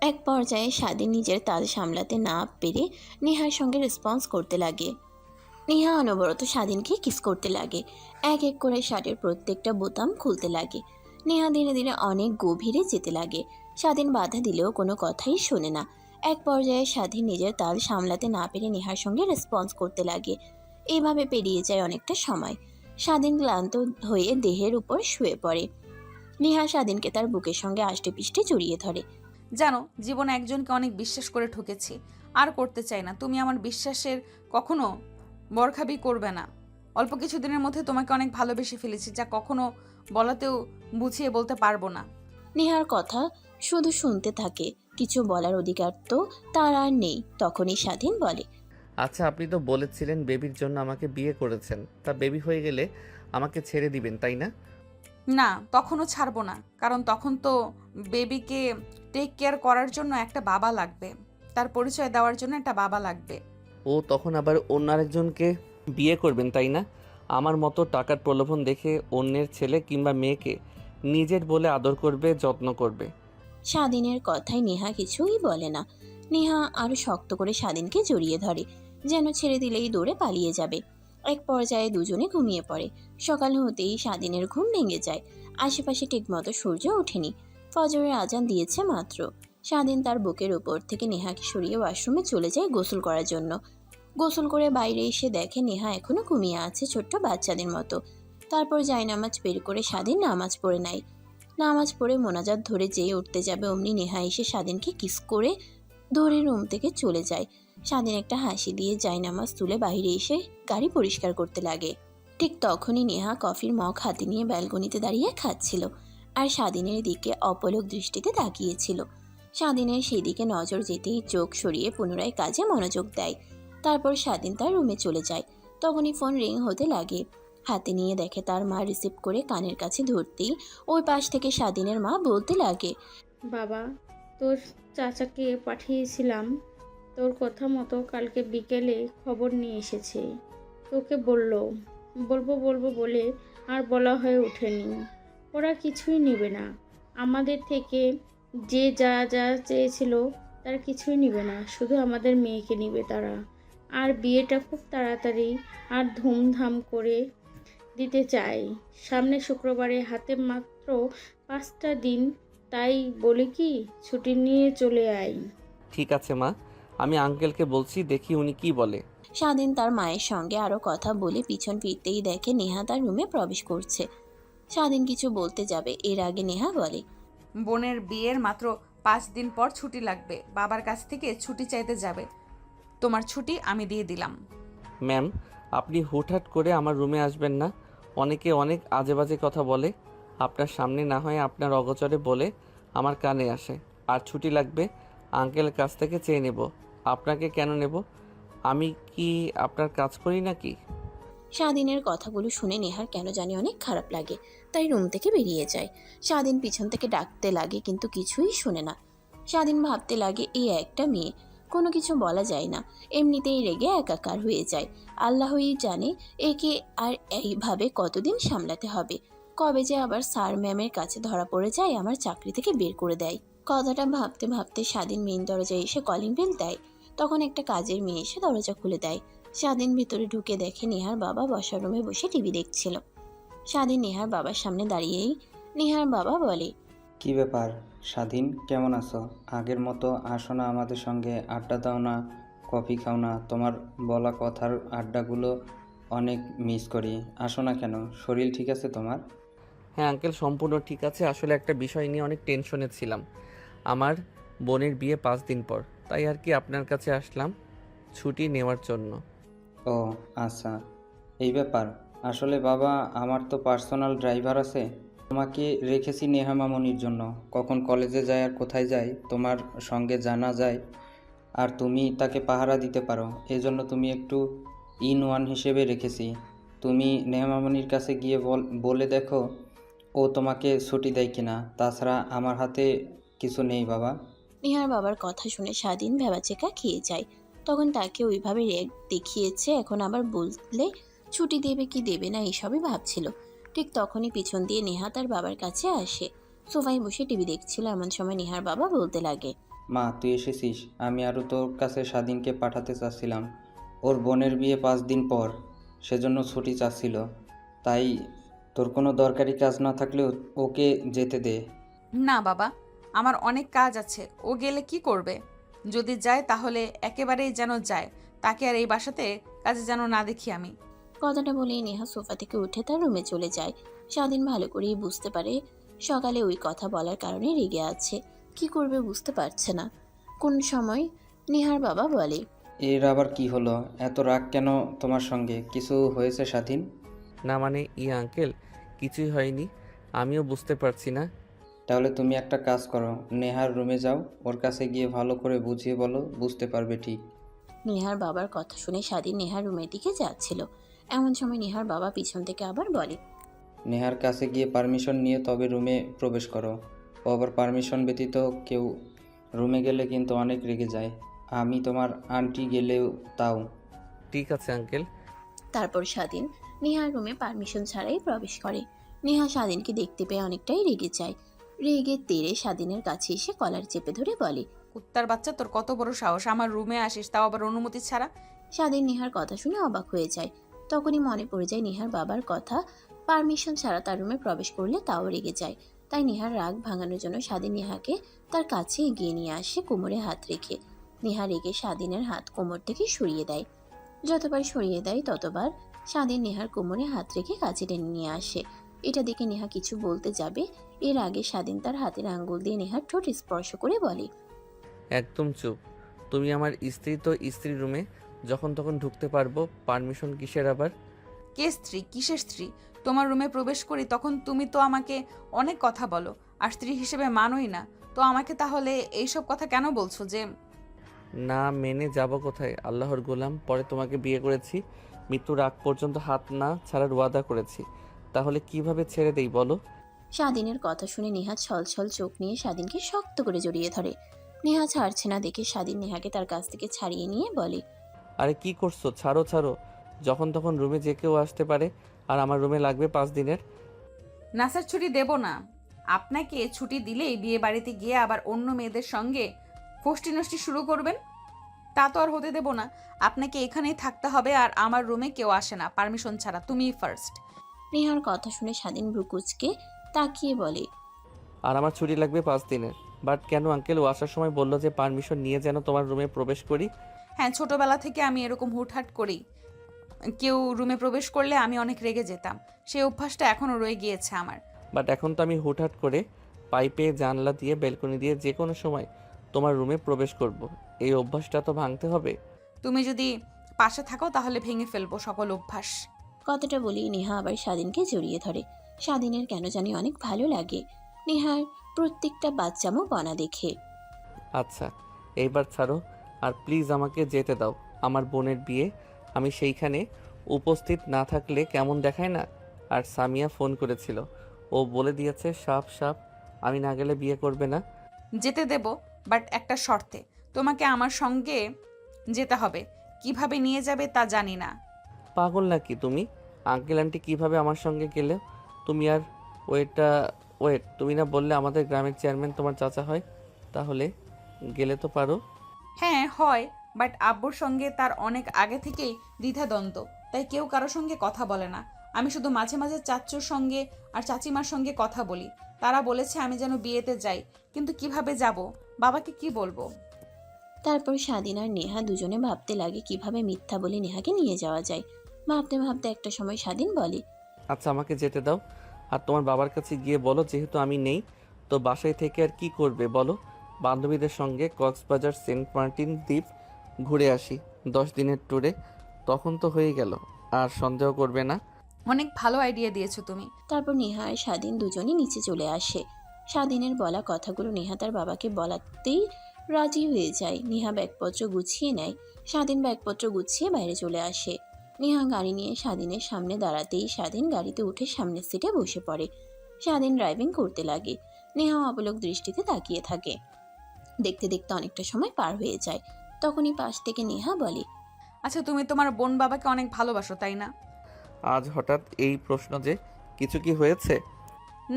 এক পর্যায়ে স্বাধীন নিজের তাল সামলাতে না পেরে নেহার সঙ্গে রেসপন্স করতে লাগে। নেহা অনবরত স্বাধীনকে কিস করতে লাগে, এক এক করে শার্টের প্রত্যেকটা বোতাম খুলতে লাগে। নেহা ধীরে ধীরে অনেক গভীরে যেতে লাগে। স্বাধীন বাধা দিলেও কোনো কথাই শোনে না। এক পর্যায়ে স্বাধীন নিজের তাল সামলাতে না পেরে নেহার সঙ্গে রেসপন্স করতে লাগে। এইভাবে পেরিয়ে যায় অনেকটা সময়। স্বাধীন ক্লান্ত হয়ে দেহের উপর শুয়ে পড়ে। নেহা স্বাধীনকে তার বুকের সঙ্গে আষ্টে পিষ্টে জড়িয়ে ধরে। জানো, জীবনে একজনকে অনেক বিশ্বাস করে ঠকেছি, আর করতে চাই না। তুমি আমার বিশ্বাসের কখনো বরখাবি করবে না। অল্প কিছু দিনের মধ্যে তোমাকে অনেক ভালোবেসে ফেলেছি, যা কখনো বলাতেও বুঝিয়ে বলতে পারবো না। নেহার কথা শুধু শুনতে থাকে, কিছু বলার অধিকার তো তার আর নেই। তখনই স্বাধীন বলে, আচ্ছা, আপনি তো বলেছিলেন বেবির জন্য আমাকে বিয়ে করেছেন, তা বেবি হয়ে গেলে আমাকে ছেড়ে দিবেন, তাই না? না, তখনও ছাড়বো না, কারণ তখন তো বেবিকে টেক কেয়ার করার জন্য একটা বাবা লাগবে, তার পরিচয় দেওয়ার জন্য একটা বাবা লাগবে। ও তখন আবার অন্য আরেকজনকে বিয়ে করবেন, তাই না? আমার মতো টাকার প্রলোভন দেখে অন্যের ছেলে কিংবা মেয়েকে নিজের বলে আদর করবে, যত্ন করবে। স্বাধীনের কথায় নেহা কিছুই বলে না। নেহা আরো শক্ত করে স্বাধীনকে জড়িয়ে ধরে, যেন ছেড়ে দিলেই দৌড়ে পালিয়ে যাবে। এক পর্যায়ে দুজনে ঘুমিয়ে পড়ে। সকাল হতেই স্বাধীনের ঘুম ভেঙে যায়। আশেপাশে ঠিকমতো সূর্য ওঠেনি, ফজরের আজান দিয়েছে মাত্র। স্বাধীন তার বুকের উপর থেকে নেহাকে সরিয়ে ওয়াশরুমে চলে যায় গোসল করার জন্য। গোসল করে বাইরে এসে দেখে নেহা এখনো ঘুমিয়ে আছে ছোট্ট বাচ্চাদের মতো। তারপর জায়নামাজ বের করে স্বাধীন নামাজ পড়ে নেয়। নামাজ পড়ে মোনাজাত ধরে যেই উঠতে যাবে অমনি নেহা এসে স্বাধীনকে কিস করে ধরে রুম থেকে চলে যায়। স্বাধীন একটা হাসি দিয়ে জায়নামাজ তুলে বাইরে এসে গাড়ি পরিষ্কার করতে লাগে। ঠিক তখনই নেহা কফির মগ হাতে নিয়ে ব্যালকনিতে দাঁড়িয়ে খাচ্ছিল, আর স্বাধীনের দিকে অপলক দৃষ্টিতে তাকিয়েছিল। স্বাধীনের সেদিকে নজর যেতেই চোখ সরিয়ে পুনরায় কাজে মনোযোগ দেয়। তারপর স্বাধীন তার রুমে চলে যায়। তখনই ফোন রিং হতে লাগে। হাতে নিয়ে দেখে তার মা রিসিভ করে কানের কাছে ধরতেই ওই পাশ থেকে স্বাধীনের মা বলতে লাগে, বাবা, তোর চাচাকে পাঠিয়েছিলাম, তোর কথা মতো কালকে বিকেলে খবর নিয়ে এসেছে। তোকে বলবো বলবো বলে আর বলা হয়ে ওঠেনি। ওরা কিছুই নেবে না আমাদের থেকে, যে যা যা চেয়েছিল তার কিছুই নেবে না, শুধু আমাদের মেয়েকে নেবে তারা। আর বিয়েটা খুব তাড়াতাড়ি আর ধুমধাম করে দিতে চাই। সামনে শুক্রবারে হাতে মাত্র 5টা দিন, তাই বলি কি ছুটি নিয়ে চলে আয়। ঠিক আছে মা, আমি আঙ্কেলকে বলছি, দেখি উনি কি বলে। স্বাধীন তার মায়ের সঙ্গে আরো কথা বলে পিছন ফিরতেই দেখে নেহা তার রুমে প্রবেশ করছে। স্বাধীন কিছু বলতে যাবে, এর আগে নেহা বলে, বোনের বিয়ের মাত্র 5 দিন পর ছুটি লাগবে, বাবার কাছ থেকে ছুটি চাইতে যাবে। তোমার ছুটি আমি দিয়ে দিলাম। ম্যাম, আপনি হুটহাট করে আমার রুমে আসবেন না। অনেকে অনেক আজে বাজে কথা বলে, আপনার সামনে না হয় আপনার অগোচরে বলে আমার কানে আসে। আর ছুটি লাগবে আঙ্কেলের কাছ থেকে চেয়ে নেব। আপনাকে কেন নেব? আমি কি আপনার কাজ করি নাকি? স্বাধীনের কথাগুলো শুনে নেহার কেন জানি অনেক খারাপ লাগে, তাই রুম থেকে বেরিয়ে যায়। স্বাধীন পিছন থেকে ডাকতে লাগে, কিন্তু কিছুই শোনে না। স্বাধীন ভাবতে লাগে, এই একটা মেয়ে, কোনো কিছু বলা যায় না, এমনিতেই রেগে একাকার হয়ে যায়। আল্লাহই জানে একে আর এইভাবে কতদিন সামলাতে হবে। কবে যে আবার স্যার ম্যামের কাছে ধরা পড়ে যায়, আমার চাকরি থেকে বের করে দেয়। কথাটা ভাবতে ভাবতে স্বাধীন মেইন দরজায় এসে কলিং বেল দেয়। তখন একটা কাজের মেয়ে এসে দরজা খুলে দেয়। স্বাধীন ভিতরে ঢুকে দেখে নেহার বাবা বসার রুমে বসে টিভি দেখছিল। স্বাধীন নেহার বাবার সামনে দাঁড়িয়েই নেহার বাবা বলে, কি ব্যাপার স্বাধীন, কেমন আছো? আগের মতো আসো না আমাদের সঙ্গে, আড্ডা দাও না, কফি খাও না? তোমার বলা কথার আড্ডাগুলো অনেক মিস করি। আসো না কেন? শরীর ঠিক আছে তোমার? হ্যাঁ আঙ্কেল, সম্পূর্ণ ঠিক আছে। আসলে একটা বিষয় নিয়ে অনেক টেনশনে ছিলাম। আমার বোনের বিয়ে 5 দিন পর, তাই আর কি আপনার কাছে আসলাম ছুটি নেওয়ার জন্য। ও আচ্ছা, এই ব্যাপার। আসলে বাবা, আমার তো পার্সোনাল ড্রাইভার আছে। তোমাকে রেখেছি নেহা মামনির জন্য। কখন কলেজে যায় আর কোথায় যায় তোমার সঙ্গে জানা যায়, আর তুমি তাকে পাহারা দিতে পারো। এজন্য তুমি একটু ইন ওয়ান হিসেবে রেখেছি। তুমি নেহা মামনির কাছে গিয়ে বলে দেখো ও তোমাকে ছুটি দেয় কিনা। তাছাড়া আমার হাতে কিছু নেই বাবা। নিহার বাবার কথা শুনে স্বাধীন ভ্যাবাচেকা খেয়ে যায়। তখন তাকে ওইভাবে রেগ দেখিয়েছে, এখন আবার বললে ছুটি দেবে কি দেবে না এসবই ভাবছিল। ঠিক তখনই পিছন দিয়ে নেহা তার বাবার কাছে আসে। সোফায় বসে টিভি দেখছিল, এমন সময় নিহার বাবা বলতে লাগে, মা, তুই এসেছিস। আমি আরও তোর কাছে স্বাধীনকে পাঠাতে চাচ্ছিলাম। ওর বোনের বিয়ে 5 দিন পর, সেজন্য ছুটি চাচ্ছিল। তাই তোর কোনো দরকারি কাজ না থাকলেও ওকে যেতে দে। না বাবা, আমার অনেক কাজ আছে। ও গেলে কি করবে? যদি যায় তাহলে একেবারেই যেন যায়, তাকে আর এই বাসাতে কাজে যেন না দেখি আমি। কথাটা বলেই নেহা সোফা থেকে উঠে তার রুমে চলে যায়। স্বাধীন ভালো করেই বুঝতে পারে সকালে ওই কথা বলার কারণে রেগে আছে, কি করবে বুঝতে পারছে না। কোন সময় নেহার বাবা বলে, এর আবার কি হলো? এত রাগ কেন তোমার সঙ্গে? কিছু হয়েছে স্বাধীন? না মানে আঙ্কেল, কিছুই হয়নি। আমিও বুঝতে পারছি না। তাহলে তুমি একটা কাজ করো, নেহার রুমে যাও, ওর কাছে গিয়ে ভালো করে বুঝিয়ে বলো, বুঝতে পারবে ঠিক। নেহার বাবার কথা শুনে স্বাধীন নেহার রুমের দিকে যাচ্ছিল। এমন সময় নেহার বাবা পিছন থেকে আবার বলে, নেহার কাছে গিয়ে পারমিশন নিয়ে তবে রুমে প্রবেশ করো। ও আবার পারমিশন ব্যতীত কেউ রুমে গেলে কিন্তু অনেক রেগে যায়। আমি তোমার আন্টি গেলেও তাও। ঠিক আছে আঙ্কেল। তারপর স্বাধীন নেহার রুমে পারমিশন ছাড়াই প্রবেশ করে। নেহা স্বাধীনকে দেখতে পেয়ে অনেকটাই রেগে যায়। রেগে তেড়ে স্বাধীনের কাছে এসে কলার চেপে ধরে বলে, কুত্তার বাচ্চা, তোর কত বড় সাহস আমার রুমে আসিস, তাও আবার অনুমতি ছাড়া। স্বাধীন নেহার কথা শুনে অবাক হয়ে যায়। তখনই মনে পড়ে যায় নেহার বাবার কথা, পারমিশন ছাড়া তার রুমে প্রবেশ করলে তাও রেগে যায়। তাই নেহার রাগ ভাঙানোর জন্য স্বাধীন নেহাকে তার কাছে এগিয়ে নিয়ে আসে কোমরে হাত রেখে। নেহা রেগে স্বাধীনের হাত কোমর থেকে সরিয়ে দেয়। যতবার সরিয়ে দেয় ততবার স্বাধীন নেহার কোমরে হাত রেখে কাছে টেনে নিয়ে আসে। এটা দেখে নেহা কিছু বলতে যাবে, এর আগে স্বাধীন তার হাতের আঙ্গুল দিয়ে নেহার ঠোঁট স্পর্শ করে বলে, একদম চুপ। তুমি আমার স্ত্রী, তো স্ত্রীর রুমে যখন তখন ঢুকতে পারবো। পারমিশন কিসের আবার? কে স্ত্রী? কিসের স্ত্রী? তোমার রুমে প্রবেশ করি তখন তুমি তো আমাকে অনেক কথা বলো, আর স্ত্রী হিসেবে মানোই না। তো আমাকে তাহলে এইসব কথা কেন বলছো যে? না মেনে যাব কোথায়? আল্লাহর গোলাম, পরে তোমাকে বিয়ে করেছি, মৃত্যুর আগ পর্যন্ত হাত না ছাড়ার ওয়াদা করেছি। তাহলে কিভাবে ছেড়ে দেই বলো? স্বাধীনের কথা শুনে নেহা ছলছল চোখ নিয়ে স্বাধীনকে শক্ত করে জড়িয়ে ধরে। নেহা ছাড়ছে না দেখে স্বাধীন নেহাকে তার কাছ থেকে ছাড়িয়ে নিয়ে বলে, আরে কি করছো? ছাড়ো ছাড়ো। যখন তখন রুমে যে কেউ আসতে পারে, আর আমার রুমে লাগবে 5 দিনের। নাসার ছুটি দেব না। আপনাকে ছুটি দিলেই বিয়ে বাড়িতে গিয়ে আবার অন্য মেয়েদের সঙ্গে ফষ্টি নষ্টি শুরু করবেন। তা তো আর হতে দেব না। আপনাকে এখানেই থাকতে হবে, আর আমার রুমে কেউ আসে না পারমিশন ছাড়া, তুমিই ফার্স্ট। নেহার কথা শুনে স্বাধীন ভ্রুকুচকে তাকিয়ে বলে, আর আমার ছুটি লাগবে 5 দিনের। বাট কেন আঙ্কেল? ও আসার সময় বললো যে পারমিশন নিয়ে যেন তোমার রুমে প্রবেশ করি। হ্যাঁ, ছোটবেলা থেকে আমি এরকম হুটহাট করি। কেউ রুমে প্রবেশ করলে আমি অনেক রেগে যেতাম। সেই অভ্যাসটা এখনও রয়ে গিয়েছে আমার। বাট এখন তো আমি হুটহাট করে পাইপে, জানলা দিয়ে, বেলকনি দিয়ে যে কোনো সময় তোমার রুমে প্রবেশ করব। এই অভ্যাসটা তো ভাঙতে হবে। তুমি যদি পাশে থাকো তাহলে ভেঙে ফেলবো সকল অভ্যাস। কথাটা বলেই নেহা আবার স্বাধীনকে জড়িয়ে ধরে। স্বাধীনের কেন জানি অনেক ভালো লাগে নেহার প্রত্যেকটা বাচ্চামো বনা দেখে। আচ্ছা, এইবার ছাড়ো, আর প্লিজ আমাকে যেতে দাও। আমার বোনের বিয়ে, আমি সেইখানে উপস্থিত না থাকলে কেমন দেখায় না? আর সামিয়া ফোন করেছিল, ও বলে দিয়েছে সাপ সাপ আমি না গেলে বিয়ে করবে না। যেতে দেব, বাট একটা শর্তে। তোমাকে আমার সঙ্গে যেতে হবে। কিভাবে নিয়ে যাবে তা জানি না। পাগল নাকি তুমি? আঙ্কেল আন্টি কিভাবে আমার সঙ্গে গেলে? তুমি আর ওয়েট, তুমি না বললে আমাদের গ্রামের চেয়ারম্যান তোমার চাচা হয়? তাহলে গেলে তো পারো। হ্যাঁ হয়, বাট আব্বুর সঙ্গে তার অনেক আগে থেকেই দ্বিধাদ্বন্দ্ব, তাই কেউ কারো সঙ্গে কথা বলে না। আমি শুধু মাঝে মাঝে চাচ্চুর সঙ্গে আর চাচিমার সঙ্গে কথা বলি। তারা বলেছে আমি যেন বিয়েতে যাই, কিন্তু কিভাবে যাব? বাবাকে কি বলবো? তারপর স্বাধীন আর নেহা দুজনে ভাবতে লাগে কিভাবে মিথ্যা বলে নেহাকে নিয়ে যাওয়া যায়। ভাবতে ভাবতে একটা সময় স্বাধীন বলে, আচ্ছা আমাকে যেতে দাও। আর তোমার বাবার কাছে গিয়ে বলো যেহেতু আমি নেই, তো বাসায় থেকে আর কি করবে বলো? বান্ধবীদের সঙ্গে কক্সবাজার সেন্ট মার্টিন দ্বীপ ঘুরে আসি 10 দিনের ট্যুরে। তখন তো হয়ে গেল, আর সন্দেহ করবে না। অনেক ভালো আইডিয়া দিয়েছো তুমি। তারপর নেহা আর স্বাধীন দুজনই নিচে চলে আসে। স্বাধীনের বলা কথাগুলো নেহা তার বাবাকে বলাতেই রাজি হয়ে যায়। নেহা ব্যাগপত্র গুছিয়ে নেয়। স্বাধীন ব্যাগপত্র গুছিয়ে বাইরে চলে আসে। নেহা গাড়ি নিয়ে স্বাধীনের সামনে দাঁড়াতেই স্বাধীন গাড়িতে উঠে সামনের সিটে বসে পড়ে। স্বাধীন ড্রাইভিং করতে লাগে। নেহা অপলক দৃষ্টিতে তাকিয়ে থাকে। দেখতে দেখতে অনেকটা সময় পার হয়ে যায়। তখনই পাশ থেকে নেহা বলে, আচ্ছা, তুমি তোমার বোন বাবাকে অনেক ভালোবাসো, তাই না? আজ হঠাৎ এই প্রশ্ন যে, কিছু কি হয়েছে?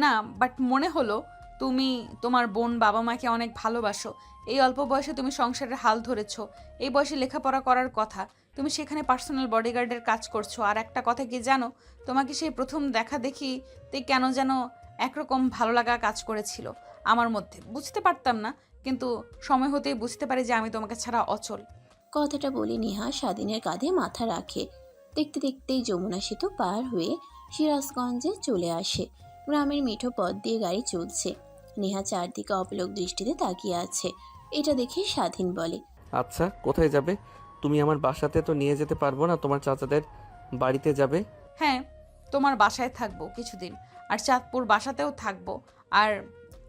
না, বাট মনে হলো তুমি তোমার বোন বাবা মাকে অনেক ভালোবাসো। এই অল্প বয়সে তুমি সংসারের হাল ধরেছো। এই বয়সে লেখাপড়া করার কথা, তুমি সেখানে পার্সোনাল বডিগার্ডের কাজ করছো। আর একটা কথা কি জানো, তোমাকে সেই প্রথম দেখা দেখিতে কেন যেন একরকম ভালো লাগা কাজ করেছিল আমার মধ্যে। বুঝতে পারতাম না, কিন্তু সময় হতেই বুঝতে পারি যে আমি তোমাকে ছাড়া অচল। কথাটা বলে নেহা স্বাধীনের কাঁধে মাথা রাখে। দেখতে দেখতেই যমুনা সেতু পার হয়ে সিরাজগঞ্জে চলে আসে। গ্রামের মিঠো পথ দিয়ে গাড়ি চলছে। নেহা চারদিকে অপলক দৃষ্টিতে তাকিয়ে আছে। এটা দেখে স্বাধীন বলে, আচ্ছা, কোথায় যাবে? তুমি আমার বাসাতে তো নিয়ে যেতে পারবো না, তোমার চাচাদের বাড়িতে যাবে? হ্যাঁ, তোমার বাসায় থাকবো কিছুদিন, আর চাঁদপুর বাসাতেও থাকবো। আর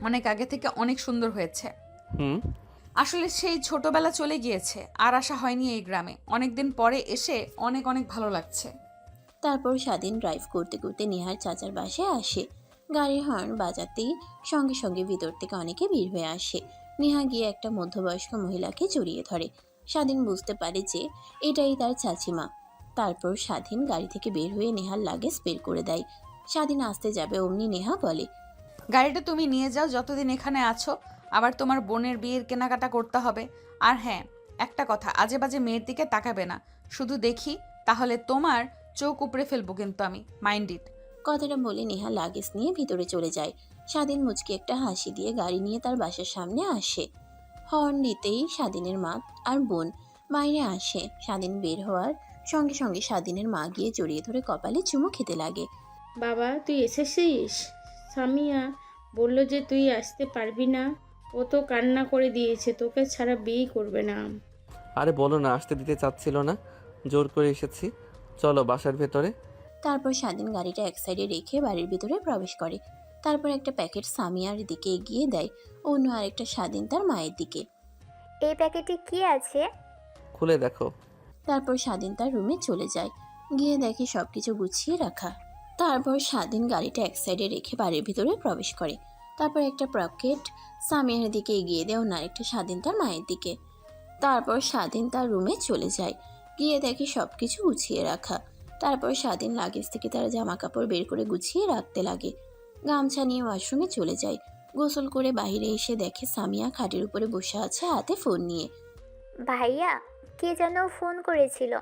অনেক আগে থেকে অনেক সুন্দর হয়েছে। হুম। আসলে সেই ছোটবেলা চলে গিয়েছে, আর আসা হয়নি এই গ্রামে। অনেকদিন পরে এসে অনেক অনেক ভালো লাগছে। তারপর স্বাধীন ড্রাইভ করতে করতে নেহার চাচার বাসায় আসে। গাড়ির হর্ন বাজাতেই সঙ্গে সঙ্গে ভিতর থেকে অনেকে বের হয়ে আসে। নেহা গিয়ে একটা মধ্যবয়স্ক মহিলাকে জড়িয়ে ধরে। স্বাধীন বুঝতে পারে যে এটাই তার চাচিমা। তারপর স্বাধীন গাড়ি থেকে বের হয়ে নেহার লাগেজ বের করে দেয়। স্বাধীন আসতে যাবে অমনি নেহা বলে, গাড়িটা তুমি নিয়ে যাও যতদিন এখানে আছো। আবার তোমার বোনের বিয়ের কেনাকাটা করতে হবে। আর হ্যাঁ, একটা কথা, আজে বাজে মেয়ের দিকে তাকাবে না। শুধু দেখি তাহলে তোমার চোখ উপড়ে ফেলবো কিন্তু আমি, মাইন্ড ইট। কথাটা বলে নেহা লাগেজ নিয়ে ভিতরে চলে যায়। স্বাধীন মুচকি একটা হাসি দিয়ে গাড়ি নিয়ে তার বাসার সামনে আসে। হর্ন দিতেই স্বাধীনের মা আর বোন বাইরে আসে। স্বাধীন বের হওয়ার সঙ্গে সঙ্গে স্বাধীনের মা গিয়ে জড়িয়ে ধরে কপালে চুমু খেতে লাগে। বাবা তুই এসেছিস? সামিয়া বলল যে তুই আসতে পারবি না। ও তো কান্না করে দিয়েছে, তোকে ছাড়া বিয়ে করবে না। আরে বলো না, আসতে দিতে চাচ্ছিল না, জোর করে এসেছি। চলো বাসার ভেতরে। তারপর স্বাধীন গাড়িটা এক সাইডে রেখে বাড়ির ভিতরে প্রবেশ করে। তারপর একটা প্যাকেট সামিয়ার দিকে এগিয়ে দেয়, অন্য আরেকটা স্বাধীন তার মায়ের দিকে। এই প্যাকেটে কি আছে? খুলে দেখো। তারপর স্বাধীন তার রুমে চলে যায়। গিয়ে দেখে সবকিছু গুছিয়ে রাখা। তারপর স্বাধীন গাড়িটা এক সাইডে রেখে বাড়ির ভিতরে প্রবেশ করে। তারপর একটা প্যাকেট সামিয়ার দিকে এগিয়ে দেয়, অন্য আরেকটা স্বাধীন তার মায়ের দিকে। তারপর স্বাধীন তার রুমে চলে যায়। গিয়ে দেখে সবকিছু গুছিয়ে রাখা। তারপর স্বাধীন লাগেজ থেকে তার জামা কাপড় বের করে গুছিয়ে রাখতে লাগে। গামছা নিয়ে ওয়াশরুমে চলে যায়। গোসল করে বাইরে এসে দেখে সামিয়া খাটের উপরে বসে আছে, হাতে ফোন নিয়ে। ভাইয়া, কে যেন ফোন করেছিল।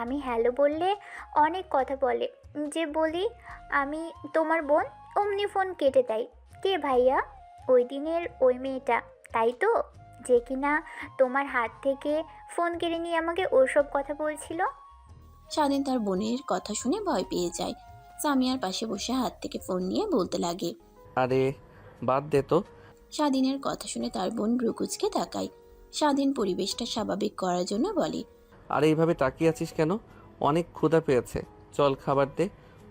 আমি হ্যালো বললে অনেক কথা বলে, যে বলি আমি তোমার বোন, অমনি ফোন কেটে দেয়। কে ভাইয়া? ওই দিনের ওই মেয়েটা, তাই তো? যে কিনা তোমার হাত থেকে ফোন কেড়ে নিয়ে আমাকে ওসব কথা বলছিল। স্বাধীন তার বোনের কথা শুনে ভয় পেয়ে যায়। সামিয়ার পাশে বসে হাত থেকে ফোন নিয়ে বলতে লাগে। আরে বাদ দে তো। স্বাধীনের কথা শুনে তার বোন ব্রুকুচকে তাকায়। স্বাধীন পরিবেশটা স্বাভাবিক করার জন্য বলে, আরে এইভাবে তাকিয়ে আছিস কেন? অনেক ক্ষুধা পেয়েছে, চল খাবার দে।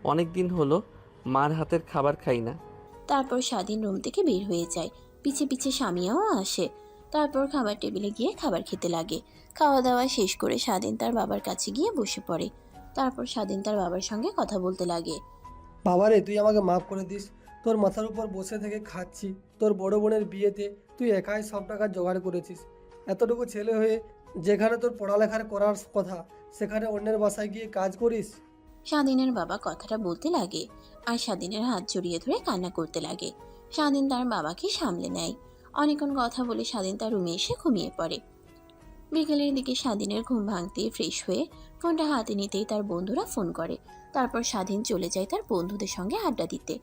অনেক দিন হলো মার হাতের খাবার খাই না। তারপর স্বাধীন রুম থেকে বের হয়ে যায়। পিছে পিছে স্বামীও আসে। তারপর খাবার টেবিলে গিয়ে খাবার খেতে লাগে। খাওয়া দাওয়া শেষ করে স্বাধীন তার বাবার কাছে গিয়ে বসে পড়ে। তারপর স্বাধীন তার বাবার সঙ্গে কথা বলতে লাগে। বাবারে, তুই আমাকে মাফ করে দিস। তোর মাথার উপর বসে থেকে খাচ্ছি। তোর বড় বোনের বিয়েতে তুই একাই সব টাকা জোগাড় করেছিস। এতটুকু ছেলে হয়ে যেখানে তোর পড়ালেখার করার কথা, সেখানে অন্যের বাসায় গিয়ে কাজ করিস। স্বাধীনের বাবা কথাটা বলতে লাগে আর স্বাধীনের হাত জড়িয়ে ধরে কান্না করতে লাগে। স্বাধীন তার বাবাকে সামলে নেয়। অনেকক্ষণ কথা বলে স্বাধীন তার রুমে এসে ঘুমিয়ে পড়ে। বিকেলের দিকে স্বাধীনের ঘুম ভাঙতেই ফ্রেশ হয়ে ফোনটা হাতে নিতেই তার বন্ধুরা ফোন করে। তারপর স্বাধীন চলে যায় তার বন্ধুদের সঙ্গে আড্ডা দিতে।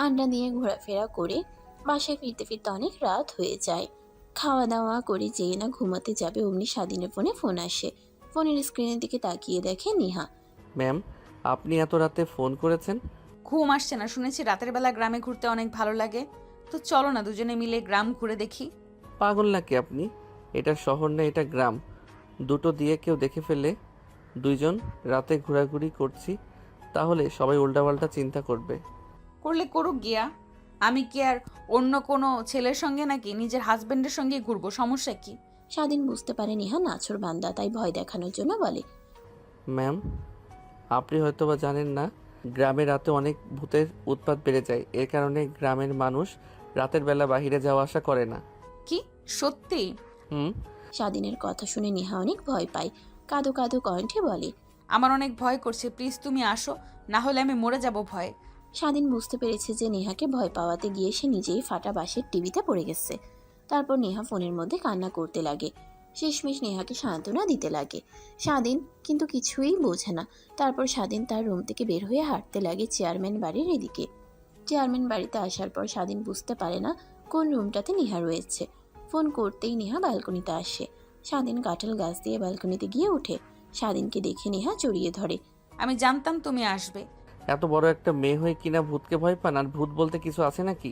আড্ডা দিয়ে ঘোরাফেরা করে বাসায় ফিরতে ফিরতে অনেক রাত হয়ে যায়। খাওয়া দাওয়া করে যেয়ে না ঘুমাতে যাবে অমনি স্বাধীনের ফোনে ফোন আসে। ফোনের স্ক্রিনের দিকে তাকিয়ে দেখে নেহা। ম্যাম, আপনি এত রাতে ফোন করেছেন? ঘুম আসছে না, শুনেছি রাতের বেলা গ্রামে ঘুরতে অনেক ভালো লাগে। তো চলো না দুজনে মিলে গ্রাম ঘুরে দেখি। পাগল নাকি আপনি? এটা শহর না, এটা গ্রাম। দুটো দিয়ে কেউ দেখে ফেললে দুইজন রাতে ঘোরাঘুরি করছি, তাহলে সবাই উল্টাপাল্টা চিন্তা করবে। করলে করুক গিয়া, আমি কি আর অন্য কোনো ছেলের সঙ্গে নাকি নিজের হাজবেন্ডের সঙ্গে ঘুরবো? সমস্যা কি? স্বাধীন বুঝতে পারে নেহা নাছর বান্দা, তাই ভয় দেখানোর জন্য বলে, ম্যাম, আপনি হয়তোবা জানেন না, গ্রামে রাতে অনেক ভূতের উৎপাত বেড়ে যায়। এর কারণে গ্রামের মানুষ রাতের বেলা বাইরে যাওয়া আসা করে না। কি সত্যি? হুম। স্বাধীনের কথা শুনে নেহা অনেক ভয় পায়, কাঁদো কাঁদো কণ্ঠে বলে। আমার অনেক ভয় করছে, প্লিজ তুমি আসো, না হলে আমি মরে যাব ভয়ে। স্বাধীন বুঝতে পেরেছে যে নেহাকে ভয় পাওয়াতে গিয়ে সে নিজেই ফাটা বাঁশের টিভিতে পড়ে গেছে। তারপর নেহা ফোনের মধ্যে কান্না করতে লাগে, শেষমেশ নেহাকে সান্ত্বনা দিতে লাগে। স্বাধীন কিন্তু কিছুই বোঝে না। তারপর স্বাধীন তার রুম থেকে বের হয়ে হাঁটতে লাগে চেয়ারম্যান বাড়ির এদিকে। চেয়ারম্যান বাড়িতে আসার পর স্বাধীন বুঝতে পারে না কোন রুমটাতে নেহা রয়েছে। ফোন করতেই নেহা ব্যালকনিতে আসে। স্বাধীন কাঁঠাল গাছ দিয়ে ব্যালকনিতে গিয়ে ওঠে। স্বাধীনকে দেখে নেহা জড়িয়ে ধরে। আমি জানতাম তুমি আসবে। এত বড় একটা মেয়ে হয়ে কিনা ভূতকে ভয় পান? আর ভূত বলতে কিছু আছে নাকি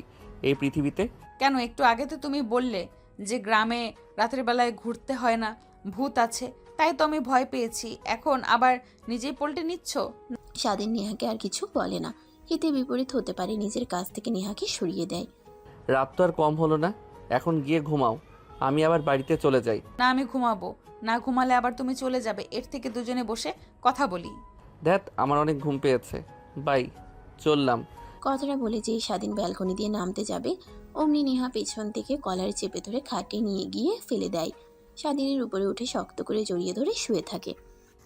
এই পৃথিবীতে? কেন, একটু আগে তো তুমি বললে যে গ্রামে রাতের বেলায় ঘুরতে হয় না, ভূত আছে, তাই তো আমি ভয় পেয়েছি। এখন আবার নিজেই পল্টে নিচ্ছ। স্বাধীন নেহাকে আর কিছু বলে না। হিতে বিপরীত হতে পারে নিজের কাছ থেকে নেহাকে সরিয়ে দেয়। রাত তো আর কম হলো না, এখন গিয়ে ঘুমাও, আমি আবার বাড়িতে চলে যাই। না, আমি ঘুমাবো না, ঘুমালে আবার তুমি চলে যাবে। এর থেকে দুজনে বসে কথা বলি। ধ্যাত, আমার অনেক ঘুম পেয়েছে, বাই, চললাম। কথাটা বলে যেই স্বাধীন ব্যালকনি দিয়ে নামতে যাবে, অমনি নেহা পেছন থেকে কলার চেপে ধরে খাটে নিয়ে গিয়ে ফেলে দেয়। স্বাধীনের উপরে উঠে শক্ত করে জড়িয়ে ধরে শুয়ে থাকে।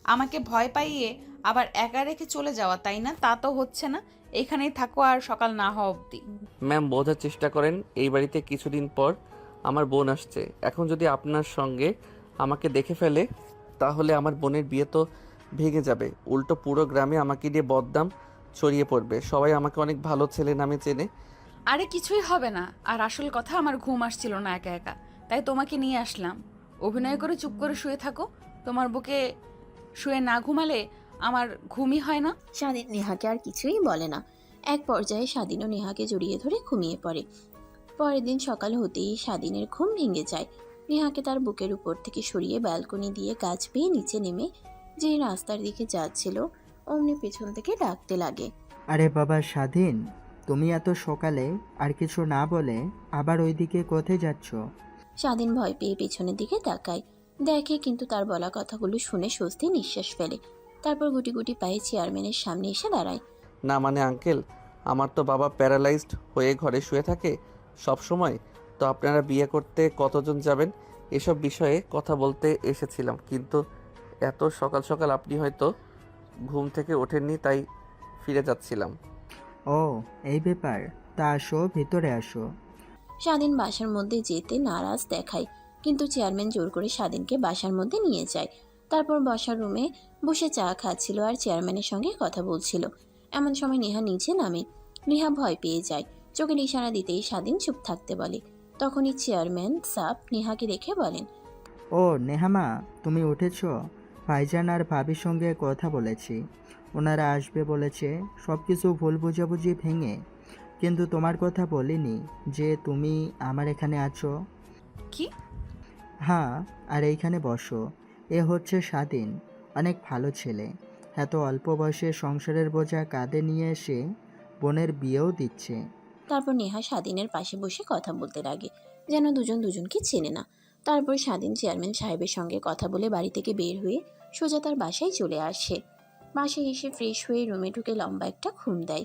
আমাকে ভয় পাইয়ে আবার একা রেখে চলে যাওয়া, তাই না? তা তো হচ্ছে না, এখানেই থাকো আর সকাল না হওয়া অবধি। ম্যাম, বোঝার চেষ্টা করেন, এই বাড়িতে কিছুদিন পর আমার বোন আসছে। এখন যদি আপনার সঙ্গে আমাকে দেখে ফেলে, তাহলে আমার বোনের বিয়ে তো ভেঙে যাবে। উল্টো পুরো গ্রামে আমাকে দিয়ে বদনাম ছড়িয়ে পড়বে, সবাই আমাকে অনেক ভালো ছেলে নামে চেনে। আরে কিছুই হবে না। আর আসল কথা, আমার ঘুম আসছিল না একা একা, তাই তোমাকে নিয়ে আসলাম। অভিনয় করে চুপ করে শুয়ে থাকো, তোমার বুকে শুয়ে না ঘুমালে আমার ঘুমই হয় না। স্বাধীন নেহাকে আর কিছুই বলে না। এক পর্যায়ে স্বাধীনও নেহাকে জড়িয়ে ধরে ঘুমিয়ে পড়ে। পরের দিন সকাল হতেই স্বাধীনের ঘুম ভেঙে যায়। নেহাকে তার বুকের উপর থেকে সরিয়ে ব্যালকনি দিয়ে গাছ বেয়ে নিচে নেমে যে রাস্তার দিকে যাচ্ছিল, অমনি পেছন থেকে ডাকতে লাগে। আরে বাবা স্বাধীন, তুমি এত সকালে আর কিছু না বলে আবার ওইদিকে কোথায় যাচ্ছ? স্বাধীন ভয় পেয়ে পেছনের দিকে তাকায়, দেখে কিন্তু তার বলা কথাগুলো শুনে স্বস্তি নিঃশ্বাস ফেলে। তারপর গুটি গুটি পায়ে চেয়ারম্যানের সামনে এসে দাঁড়ায়। না মানে আঙ্কেল, আমার তো বাবা প্যারালাইজড হয়ে ঘরে শুয়ে থাকে সব সময়। তো আপনারা বিয়ে করতে কতজন যাবেন, এসব বিষয়ে কথা বলতে এসেছিলাম। কিন্তু এত সকাল সকাল আপনি হয়তো ঘুম থেকে ওঠেননি, তাই ফিরে যাচ্ছিলাম। ও এই ব্যাপার, তা আসো ভিতরে আসো। স্বাধীন বাসার মধ্যে যেতে নারাজ দেখায়, কিন্তু চেয়ারম্যান জোর করে স্বাধীনকে বাসার মধ্যে নিয়ে যায়। তারপর বসার রুমে বসে চা খাচ্ছিল আর চেয়ারম্যানের সঙ্গে কথা বলছিল। এমন সময় নেহা নিচে নামে। নেহা ভয় পেয়ে যায়, চোখের ইশারা দিতেই স্বাধীন চুপ থাকতে বলে। তখনই চেয়ারম্যান সাপ নেহাকে দেখে বলেন, ও নেহামা, তুমি উঠেছো? ভাইজান আর ভাবির সঙ্গে কথা বলেছি, ওনারা আসবে বলেছে। সব কিছু ভুল বোঝাবুঝি ভেঙে, কিন্তু তোমার কথা বলিনি যে তুমি আমার এখানে আছো। কি? হ্যাঁ, আর এইখানে বসো। এ হচ্ছে স্বাধীন, অনেক ভালো ছেলে। এত অল্প বয়সে সংসারের বোঝা কাঁধে নিয়ে এসে বোনের বিয়েও দিচ্ছে। তারপর নেহা স্বাধীনের পাশে বসে কথা বলতে লাগে, যেন দুজন দুজনকে চেনে না। তারপর স্বাধীন চেয়ারম্যান সাহেবের সঙ্গে কথা বলে বাড়ি থেকে বের হয়ে সোজা তার বাসায় চলে আসে। বাসায় এসে ফ্রেশ হয়ে রুমে ঢুকে লম্বা একটা ঘুম দেয়।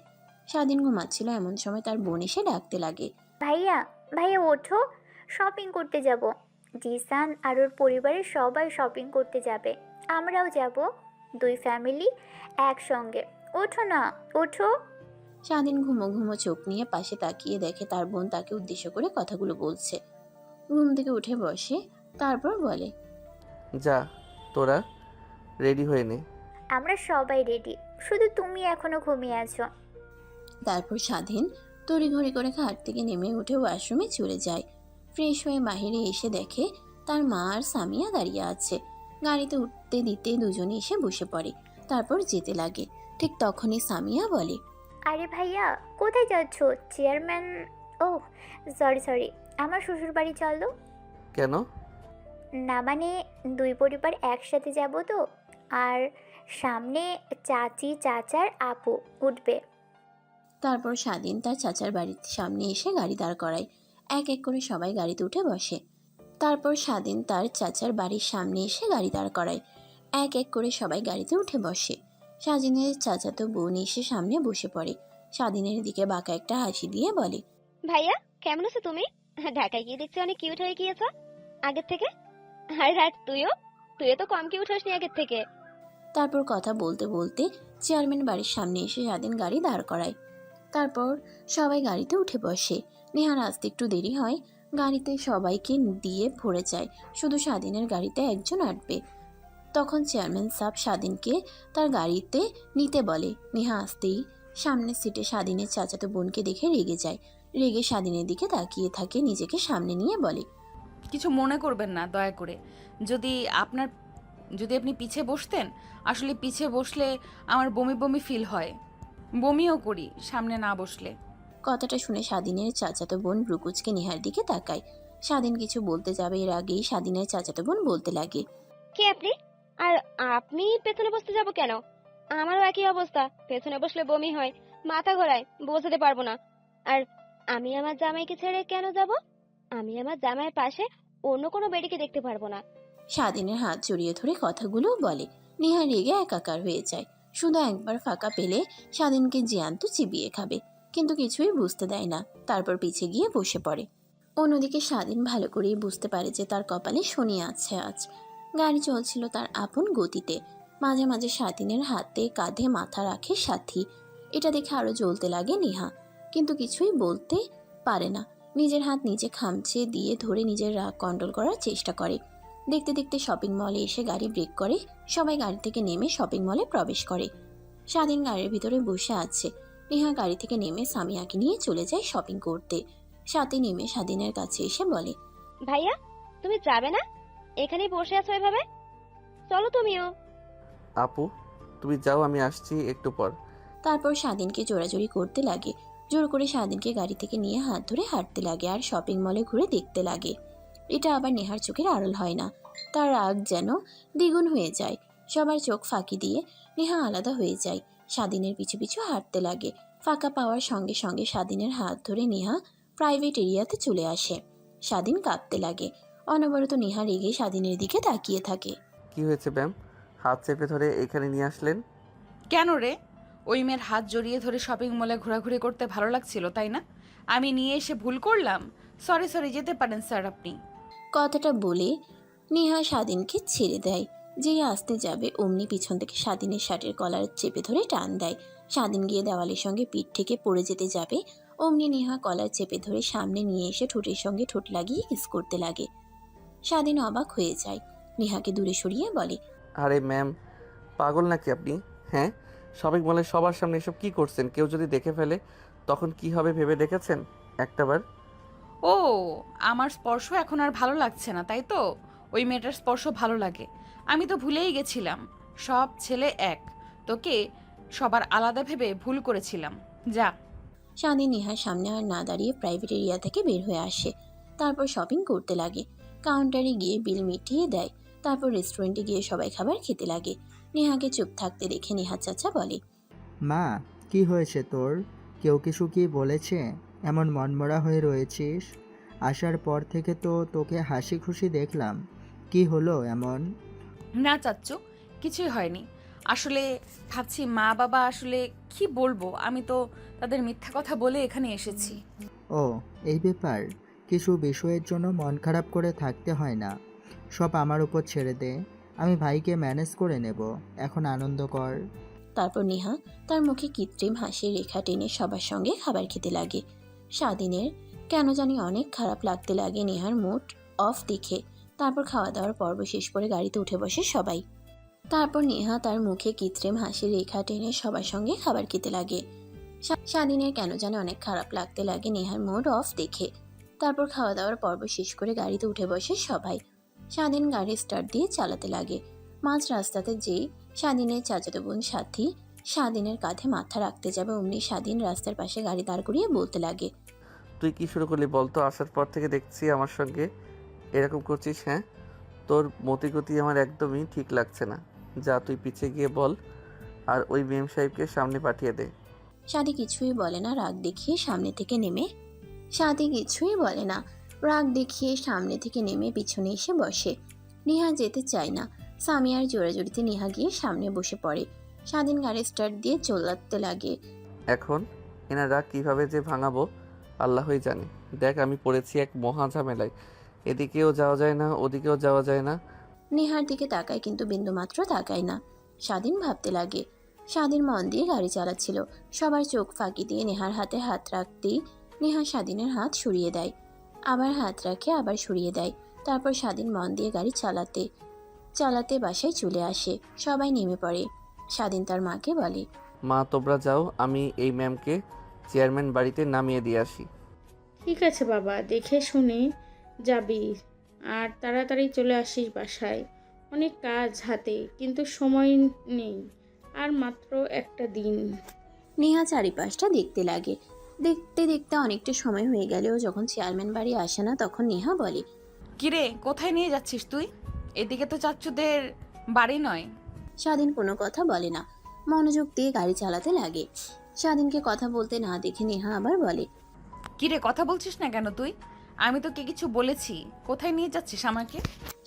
স্বাধীন ঘুমাচ্ছিল, এমন সময় তার বোন এসে ডাকতে লাগে। ভাইয়া, ভাইয়া ওঠো, শপিং করতে যাব। জিসান আর ওর পরিবারের সবাই শপিং করতে যাবে, আমরাও যাব, দুই ফ্যামিলি একসঙ্গে। ওঠো না, ওঠো। স্বাধীন ঘুমো ঘুমো চোখ নিয়ে পাশে তাকিয়ে দেখে তার বোন তাকে উদ্দেশ্য করে কথাগুলো বলছে। ঘুম থেকে উঠে বসে, তারপর বলে, যা, তোরা রেডি হয়ে নে। আমরা সবাই রেডি, শুধু তুমি এখনো ঘুমিয়ে আছো। তারপর স্বাধীন তড়িঘড়ি করে খাট থেকে নেমে উঠে ওয়াশরুমে চলে যায়। ফ্রেশ হয়ে বাইরে এসে দেখে তার মা আর সামিয়া দাঁড়িয়ে আছে। গাড়িতে উঠতে দিতে দুজনে এসে বসে পড়ে, তারপর যেতে লাগে। ঠিক তখনই সামিয়া বলে, আরে ভাইয়া, কোথায় যাচ্ছ? চেয়ারম্যান, ও সরি, আমার শ্বশুর বাড়ি চলো। কেন? না মানে দুই পরিবার একসাথে যাব তো, আর সামনে চাচি চাচার আপু উঠবে। তারপর স্বাধীন তার চাচার বাড়ির সামনে এসে গাড়ি দাঁড় করায়। এক এক করে সবাই গাড়িতে উঠে বসে। তারপর স্বাধীন তার চাচার বাড়ির সামনে এসে গাড়ি দাঁড় করায়। এক এক করে সবাই গাড়িতে উঠে বসে। স্বাধীনের চাচাতো বোন এসে সামনে বসে পড়ে। স্বাধীনের দিকে বাঁকা একটা হাসি দিয়ে বলে, ভাইয়া কেমন আছো তুমি? ঢাকায় গিয়ে দেখছি অনেক কিউট হয়ে গিয়েছো আগের থেকে। আর রাত তুইও তুইও তো কম কিউট হসনি আগের থেকে। তারপর কথা বলতে বলতে চেয়ারম্যান বাড়ির সামনে এসে স্বাধীন গাড়ি দাঁড় করায়। তারপর সবাই গাড়িতে উঠে বসে। নেহার আসতে একটু দেরি হয়। গাড়িতে সবাইকে দিয়ে ভরে যায়, শুধু স্বাধীনের গাড়িতে একজন আটবে। তখন চেয়ারম্যান সাহেব স্বাধীনকে তার গাড়িতে নিতে বলে। নেহা আসতেই সামনের সিটে স্বাধীনের চাচাতো বোনকে দেখে রেগে যায়। রেগে স্বাধীনের দিকে তাকিয়ে থাকে, নিজেকে সামনে নিয়ে বলে, কিছু মনে করবেন না দয়া করে। যদি আপনি পিছে বসতেন, আসলে পিছে বসলে আমার বমি বমি ফিল হয়, বমিও করি সামনে না বসলে। কথাটা শুনে স্বাধীনের চাচাতো বোন ব্রুকুচকে নেহার দিকে তাকায়। স্বাধীন কিছু বলতে যাবে, এর আগেই স্বাধীনের চাচাতো বোন বলতে লাগে, কে আপনি? আর আপনি পেছনে বসতে যাব কেন? আমারও একই অবস্থা, পেছনে বসলে বমি হয়, মাথা ঘোরায়, বোঝাতে পারবো না। আর আমি আমার জামাইকে ছেড়ে কেন যাব? আমি আমার জামাইয়ের পাশে অন্য কোনো বেডিকে দেখতে পারবো না। স্বাধীনের হাত জড়িয়ে ধরে কথাগুলো বলে। নেহা রেগে একাকার হয়ে যায়। শুধু একবার ফাঁকা পেলে স্বাধীনকে জ্যান্ত চিবিয়ে খাবে, কিন্তু কিছুই বুঝতে দেয় না। তারপর পিছে গিয়ে বসে পড়ে। অন্যদিকে স্বাধীন ভালো করেই বুঝতে পারে যে তার কপালে শনি আছে আজ। গাড়ি চলছিল তার আপন গতিতে। মাঝে মাঝে স্বাধীনের হাতে কাঁধে মাথা রাখে সাথী। এটা দেখে আরো জ্বলতে লাগে নেহা, কিন্তু কিছুই বলতে পারে না। নিজের হাত নিজে খামচে দিয়ে ধরে নিজের রাগ কন্ট্রোল করার চেষ্টা করে। দেখতে দেখতে শপিং মলে এসে গাড়ি ব্রেক করে। সবাই গাড়ি থেকে নেমে শপিং মলে প্রবেশ করে। স্বাধীন গাড়ির ভিতরে বসে আছে। নেহা গাড়ি থেকে নেমে সামিয়াকে নিয়ে চলে যায় শপিং করতে। সাথে নেমে স্বাধীনের কাছে এসে বলে, ভাইয়া তুমি যাবে না? এখানেই বসে আছো এভাবে? চলো তুমিও। আপু তুমি যাও, আমি আসছি একটু পর। তারপর স্বাধীনকে জোরাজোরি করতে লাগে। জোর করে স্বাধীনকে গাড়ি থেকে নিয়ে হাত ধরে হাঁটতে লাগে আর শপিং মলে ঘুরে দেখতে লাগে। এটা আবার নেহার চোখের আড়াল হয় না। তার রাগ যেন দ্বিগুণ হয়ে যায়। সবার চোখ ফাঁকি দিয়ে নেহা আলাদা হয়ে যায়। স্বাধীনের পিছু পিছু হাঁটতে লাগে। ফাঁকা পাওয়ার সঙ্গে সঙ্গে স্বাধীনের হাত ধরে নেহা প্রাইভেট এরিয়াতে চলে আসে। স্বাধীন কাঁপতে লাগে। অনবরত নেহা রেগে স্বাধীনের দিকে তাকিয়ে থাকে। কি হয়েছে ম্যাম, হাত চেপে ধরে এখানে নিয়ে আসলেন? কেন রে? ওই মেয়ের হাত জড়িয়ে ধরে শপিং মলে ঘোরাঘুরি করতে ভালো লাগছিল তাই না? আমি নিয়ে এসে ভুল করলাম। সরি যেতে পারেন স্যার আপনি। কথাটা বলে নেহা স্বাধীনকে ছেড়ে দেয়। যেই আসতে যাবে অমনি পিছন থেকে স্বাধীনের শার্টের কলার চেপে ধরে টান দেয়। স্বাধীন গিয়ে দেওয়ালের সঙ্গে পিঠ থেকে পড়ে যেতে যাবে, অমনি নেহা কলার চেপে ধরে সামনে নিয়ে এসে ঠোঁটের সঙ্গে ঠোঁট লাগিয়ে কিস করতে লাগে। স্বাধীন অবাক হয়ে যায়। নেহাকে দূরে সরিয়ে বলে, আরে ম্যাম, পাগল নাকি আপনি? হ্যাঁ, শপিং মলে সবার সামনে এসব কি করছেন? কেউ যদি দেখে ফেলে তখন কি হবে ভেবে দেখেছেন একটাবার? ও, আমার স্পর্শ এখন আর ভালো লাগছে না তাই তো? ওই মেয়েটার স্পর্শ ভালো লাগে। আমি তো ভুলেই গেছিলাম সব ছেলে এক, তোকে সবার আলাদা ভেবে ভুল করেছিলাম। যা। স্বাধীন নেহার সামনে আর না দাঁড়িয়ে প্রাইভেট এরিয়া থেকে বের হয়ে আসে। তারপর শপিং করতে লাগে। কাউন্টারে গিয়ে বিল মিটিয়ে দেয়। তারপর রেস্টুরেন্টে গিয়ে সবাই খাবার খেতে লাগে। নেহাকে চুপ থাকতে দেখে নেহা চাচা বলে, মা, কি হয়েছে তোর? কেউ কিছু কি বলেছে? এমন মনমরা হয়ে রয়েছিস? আসার পর থেকে তো তোকে হাসি খুশি দেখলাম। কি হলো এমন? না চাচ্চু, কিছুই হয়নি। আসলে ভাবছি মা বাবা, আসলে কি বলবো, আমি তো তাদের মিথ্যা কথা বলে এখানে এসেছি। ও, এই ব্যাপার। কিছু বিষয়ের জন্য মন খারাপ করে থাকতে হয় না। সব আমার উপর ছেড়ে দে, আমি ভাইকে ম্যানেজ করে নেব। এখন আনন্দ কর। তারপর নেহা তার মুখে কৃত্রিম হাসির রেখা টেনে সবার সঙ্গে খাবার খেতে লাগে। স্বাধীনের কেন জানি অনেক খারাপ লাগতে লাগে নেহার মুড অফ দেখে। তারপর খাওয়া দাওয়ার পর্ব শেষ করে গাড়িতে উঠে বসে সবাই। তারপর নেহা তার মুখে কৃত্রিম হাসির রেখা টেনে সবার সঙ্গে খাবার খেতে লাগে। স্বাধীনের কেন জানি অনেক খারাপ লাগতে লাগে নেহার মুড অফ দেখে। তারপর খাওয়া দাওয়ার পর্ব শেষ করে গাড়িতে উঠে বসে সবাই। স্বাধীন গাড়ি স্টার্ট দিয়ে চালাতে লাগে। মাঝ রাস্তাতে যেই স্বাধীনের চাচাতো বোন সাথী স্বাধীনের কাঁধে মাথা রাখতে যাবে, অমনি স্বাধীন রাস্তার পাশে গাড়ি দাঁড় করিয়ে বলতে লাগে, তুই কি শুরু করলি বলতো? আসার পর থেকে দেখছি আমার সঙ্গে এরকম করছিস। হ্যাঁ, তোর মতিগতি আমার একদমই ঠিক লাগছে না। যা তুই পিছিয়ে গিয়ে বল, আর ওই মেম সাহেবকে সামনে পাঠিয়ে দে। সাদি কিছুই বলে না, রাগ দেখিয়ে সামনে থেকে নেমে সাদি কিছুই বলে না রাগ দেখিয়ে সামনে থেকে নেমে পিছনে এসে বসে। নেহা যেতে চায় না। সামিয়ার জোরাজোরিতে নেহা গিয়ে সামনে বসে পড়ে। স্বাধীন গাড়ি স্টার্ট দিয়ে চলাতে লাগে। এখন এনারা কিভাবে যে ভাঙাবো আল্লাহই জানে। দেখ আমি পড়েছি এক মহা ঝামেলায়, এদিকেও যাওয়া যায় না ওদিকেও যাওয়া যায় না। নেহার দিকে তাকায় কিন্তু বিন্দুমাত্র তাকায় না। স্বাধীন ভাবতে লাগে। স্বাধীন মন দিয়ে গাড়ি চালাচ্ছিল। সবার চোখ ফাঁকি দিয়ে নেহার হাতে হাত রাখতেই নেহা স্বাধীনের হাত সরিয়ে দেয়, আবার হাত রাখে, আবার সরিয়ে দেয়। তারপর স্বাধীন মন দিয়ে গাড়ি চালাতে চালাতে বাসায় চলে আসে। সবাই নেমে পড়ে। স্বাধীন তার মাকে বলে, মা তোমরা যাও, আমি এই ম্যামকে চেয়ারম্যান বাড়িতে নামিয়ে দিয়ে আসি। ঠিক আছে বাবা, দেখে শুনে যাবি আর তাড়াতাড়ি চলে আসিস বাসায়। অনেক কাজ হাতে, কিন্তু সময় নেই, আর মাত্র একটা দিন। নেহা চারিপাশটা দেখতে লাগে। দেখতে দেখতে অনেকটা সময় হয়ে গেলেও যখন চেয়ারম্যান বাড়ি আসে না, তখন নেহা বলে, কিরে, কোথায় নিয়ে যাচ্ছিস তুই? এদিকে তো চাচ্চুদের বাড়ি নয়। স্বাধীন কোনো কথা বলে না, মনোযোগ দিয়ে গাড়ি চালাতে লাগে। স্বাধীনকে কথা বলতে না দেখে নেহা আবার বলে, কিরে, কথা বলছিস না কেন তুই? আমি তোকে কিছু বলেছি, কোথায় নিয়ে যাচ্ছিস আমাকে?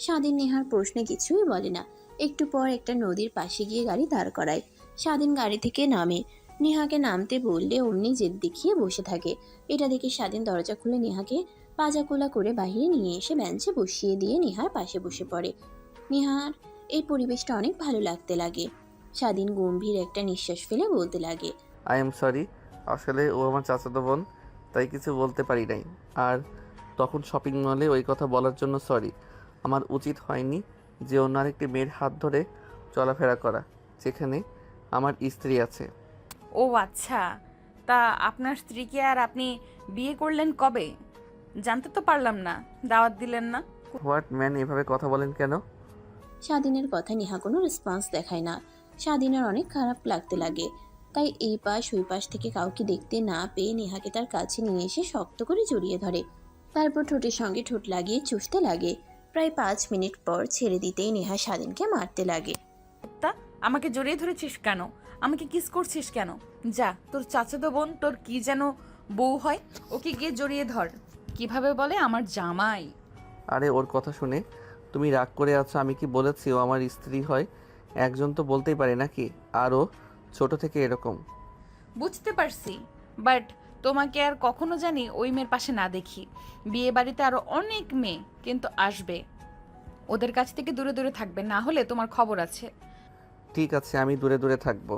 স্বাধীন নেহার প্রশ্নে কিছুই বলে না। একটু পর একটা নদীর পাশে গিয়ে গাড়ি দাঁড় করায়। স্বাধীন গাড়ি থেকে নামে। নেহাকে নামতে বললে অমনি জেদ দেখিয়ে বসে থাকে। এটা দেখে স্বাধীন দরজা খুলে নেহাকে পাজাকোলা করে বাহিরে নিয়ে এসে বেঞ্চে বসিয়ে দিয়ে নেহার পাশে বসে পড়ে। নেহার এই পরিবেশটা অনেক ভালো লাগতে লাগে। স্বাধীন গম্ভীর একটা নিঃশ্বাস ফেলে বলতে লাগে, আই এম সরি, আসলে ও আমার চাচাতো বোন, তাই কিছু বলতে পারি নাই। আর তখন শপিং মলে ওই কথা বলার জন্য সরি। আমার উচিত হয়নি যে অন্য আরেকটি মেয়ের হাত ধরে চলাফেরা করা, যেখানে আমার স্ত্রী আছে। ও আচ্ছা, তা আপনার স্ত্রীকে আর আপনি বিয়ে করলেন কবে? জানতে তো পারলাম না, দাওয়াত দিলেন না। হোয়াট ম্যান, এভাবে কথা বলেন কেন? স্বাধীনের কথা নেহা কোনো রেসপন্স দেখায় না। স্বাধীনের অনেক খারাপ লাগতে লাগে। তাই এই পাশ ওই পাশ থেকে কাউকে দেখতে না পেয়ে নেহাকে তার কাছে নিয়ে এসে শক্ত করে জড়িয়ে ধরে। তারপর ঠোঁটের সঙ্গে ঠোঁট লাগিয়ে চুষতে লাগে। প্রায় 5 মিনিট পর ছেড়ে দিতেই নেহা স্বাধীনকে মারতে লাগে। তা আমাকে জড়িয়ে ধরেছিস কেন? আমাকে কিস করছিস কেন? যা, তোর চাচাতো বোন তোর কি যেন বউ হয়, ওকে গিয়ে জড়িয়ে ধর। কিভাবে বলে আমার জামাই? আরে ওর কথা শুনে তুমি রাগ করে আছো? আমি কি বলেছি ও আমার স্ত্রী হয়? একজন তো বলতেই পারে নাকি? আর ও ছোট থেকে এরকম। বুঝতে পারছি, বাট তোমাকে আর কখনো জানি ওই মেয়ের পাশে না দেখি। বিয়ে বাড়িতে আরো অনেক মেয়ে কিন্তু আসবে, ওদের কাছ থেকে দূরে দূরে থাকবে, না হলে তোমার খবর আছে। ঠিক আছে, আমি দূরে দূরে থাকবো।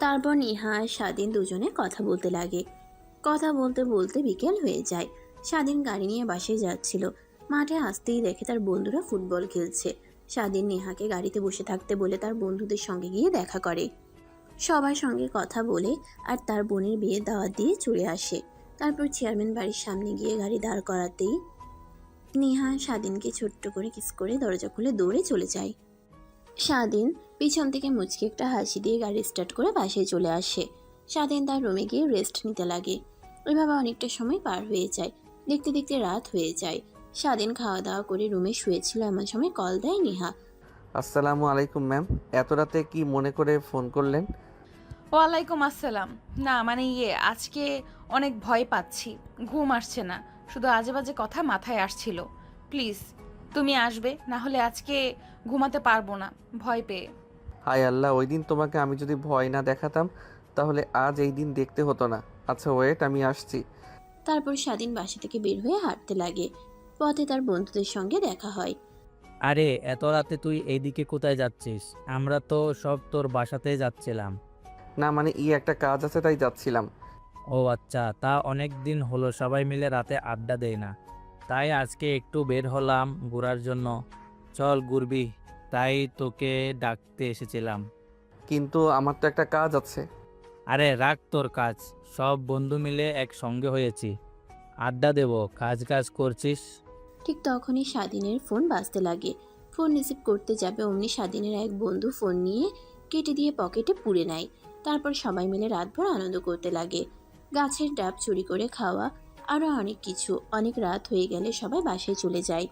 তারপর নেহা আর স্বাধীন দুজনে কথা বলতে লাগে। কথা বলতে বলতে বিকেল হয়ে যায়। স্বাধীন গাড়ি নিয়ে বাসায় যাচ্ছিল। মাঠে আসতেই দেখে তার বন্ধুরা ফুটবল খেলছে। স্বাধীন নেহাকে গাড়িতে বসে থাকতে বলে তার বন্ধুদের সঙ্গে গিয়ে দেখা করে। সবার সঙ্গে কথা বলে আর তার বোনের বিয়ে দাওয়াত দিয়ে চলে আসে। তারপর চেয়ারম্যান বাড়ির সামনে গিয়ে গাড়ি দাঁড় করাতেই নেহা স্বাধীনকে ছোট্ট করে কিস করে দরজা খুলে দৌড়ে চলে যায়। স্বাধীন পিছন থেকে মুচকি একটা হাসি দিয়ে গাড়ি স্টার্ট করে বাসায় চলে আসে। স্বাধীন তার রুমে গিয়ে রেস্ট নিতে লাগে। ওইভাবে অনেকটা সময় পার হয়ে যায়। দেখতে দেখতে রাত হয়ে যায়। স্বাধীন খাওয়া দাওয়া করে রুমে শুয়েছিল, এমন সময় কল দেয় নেহা। আসসালামু আলাইকুম ম্যাম, এত রাতে কি মনে করে ফোন করলেন? ওয়ালাইকুম আসসালাম। না মানে আজকে অনেক ভয় পাচ্ছি, ঘুম আসছে না, শুধু আজে বাজে কথা মাথায় আসছিল। প্লিজ তুমি আসবে, না হলে আজকে ঘুমাতে পারবো না ভয় পেয়ে। হায় আল্লাহ, ওই দিন তোমাকে আমি যদি ভয় না দেখাতাম তাহলে আজ এই দিন দেখতে হতো না। আচ্ছা ওয়েট, আমি আসছি। তারপর স্বাধীন বাসা থেকে বের হয়ে হাঁটতে লাগে। পথে তার বন্ধুদের সঙ্গে দেখা হয়। আরে এত রাতে তুই এইদিকে কোথায় যাচ্ছিস? আমরা তো সব তোর বাসাতে যাচ্ছিলাম। না মানে একটা কাজ আছে তাই যাচ্ছিলাম। ও আচ্ছা, তা অনেক দিন হলো সবাই মিলে রাতে আড্ডা দেয় না, তাই আজকে একটু বের হলাম ঘোরার জন্য। চল ঘুরবি, তাই তোকে ডাকতে এসেছিলাম। কিন্তু আমার তো একটা কাজ আছে। আরে রাখ তোর কাজ, সব বন্ধু মিলে একসঙ্গে হয়েছি, আড্ডা দেব, কাজ কাজ করছিস। ঠিক তখনই স্বাধীনের ফোন বাজতে লাগে। ফোন রিসিভ করতে যাবে অমনি স্বাধীনের এক বন্ধু ফোন নিয়ে কেটে দিয়ে পকেটে পুরে নেয়। তারপর সবাই মিলে রাতভর আনন্দ করতে লাগে। গাছের ডাব চুরি করে খাওয়া, আরও অনেক কিছু। অনেক রাত হয়ে গেলে সবাই বাসায় চলে যায়।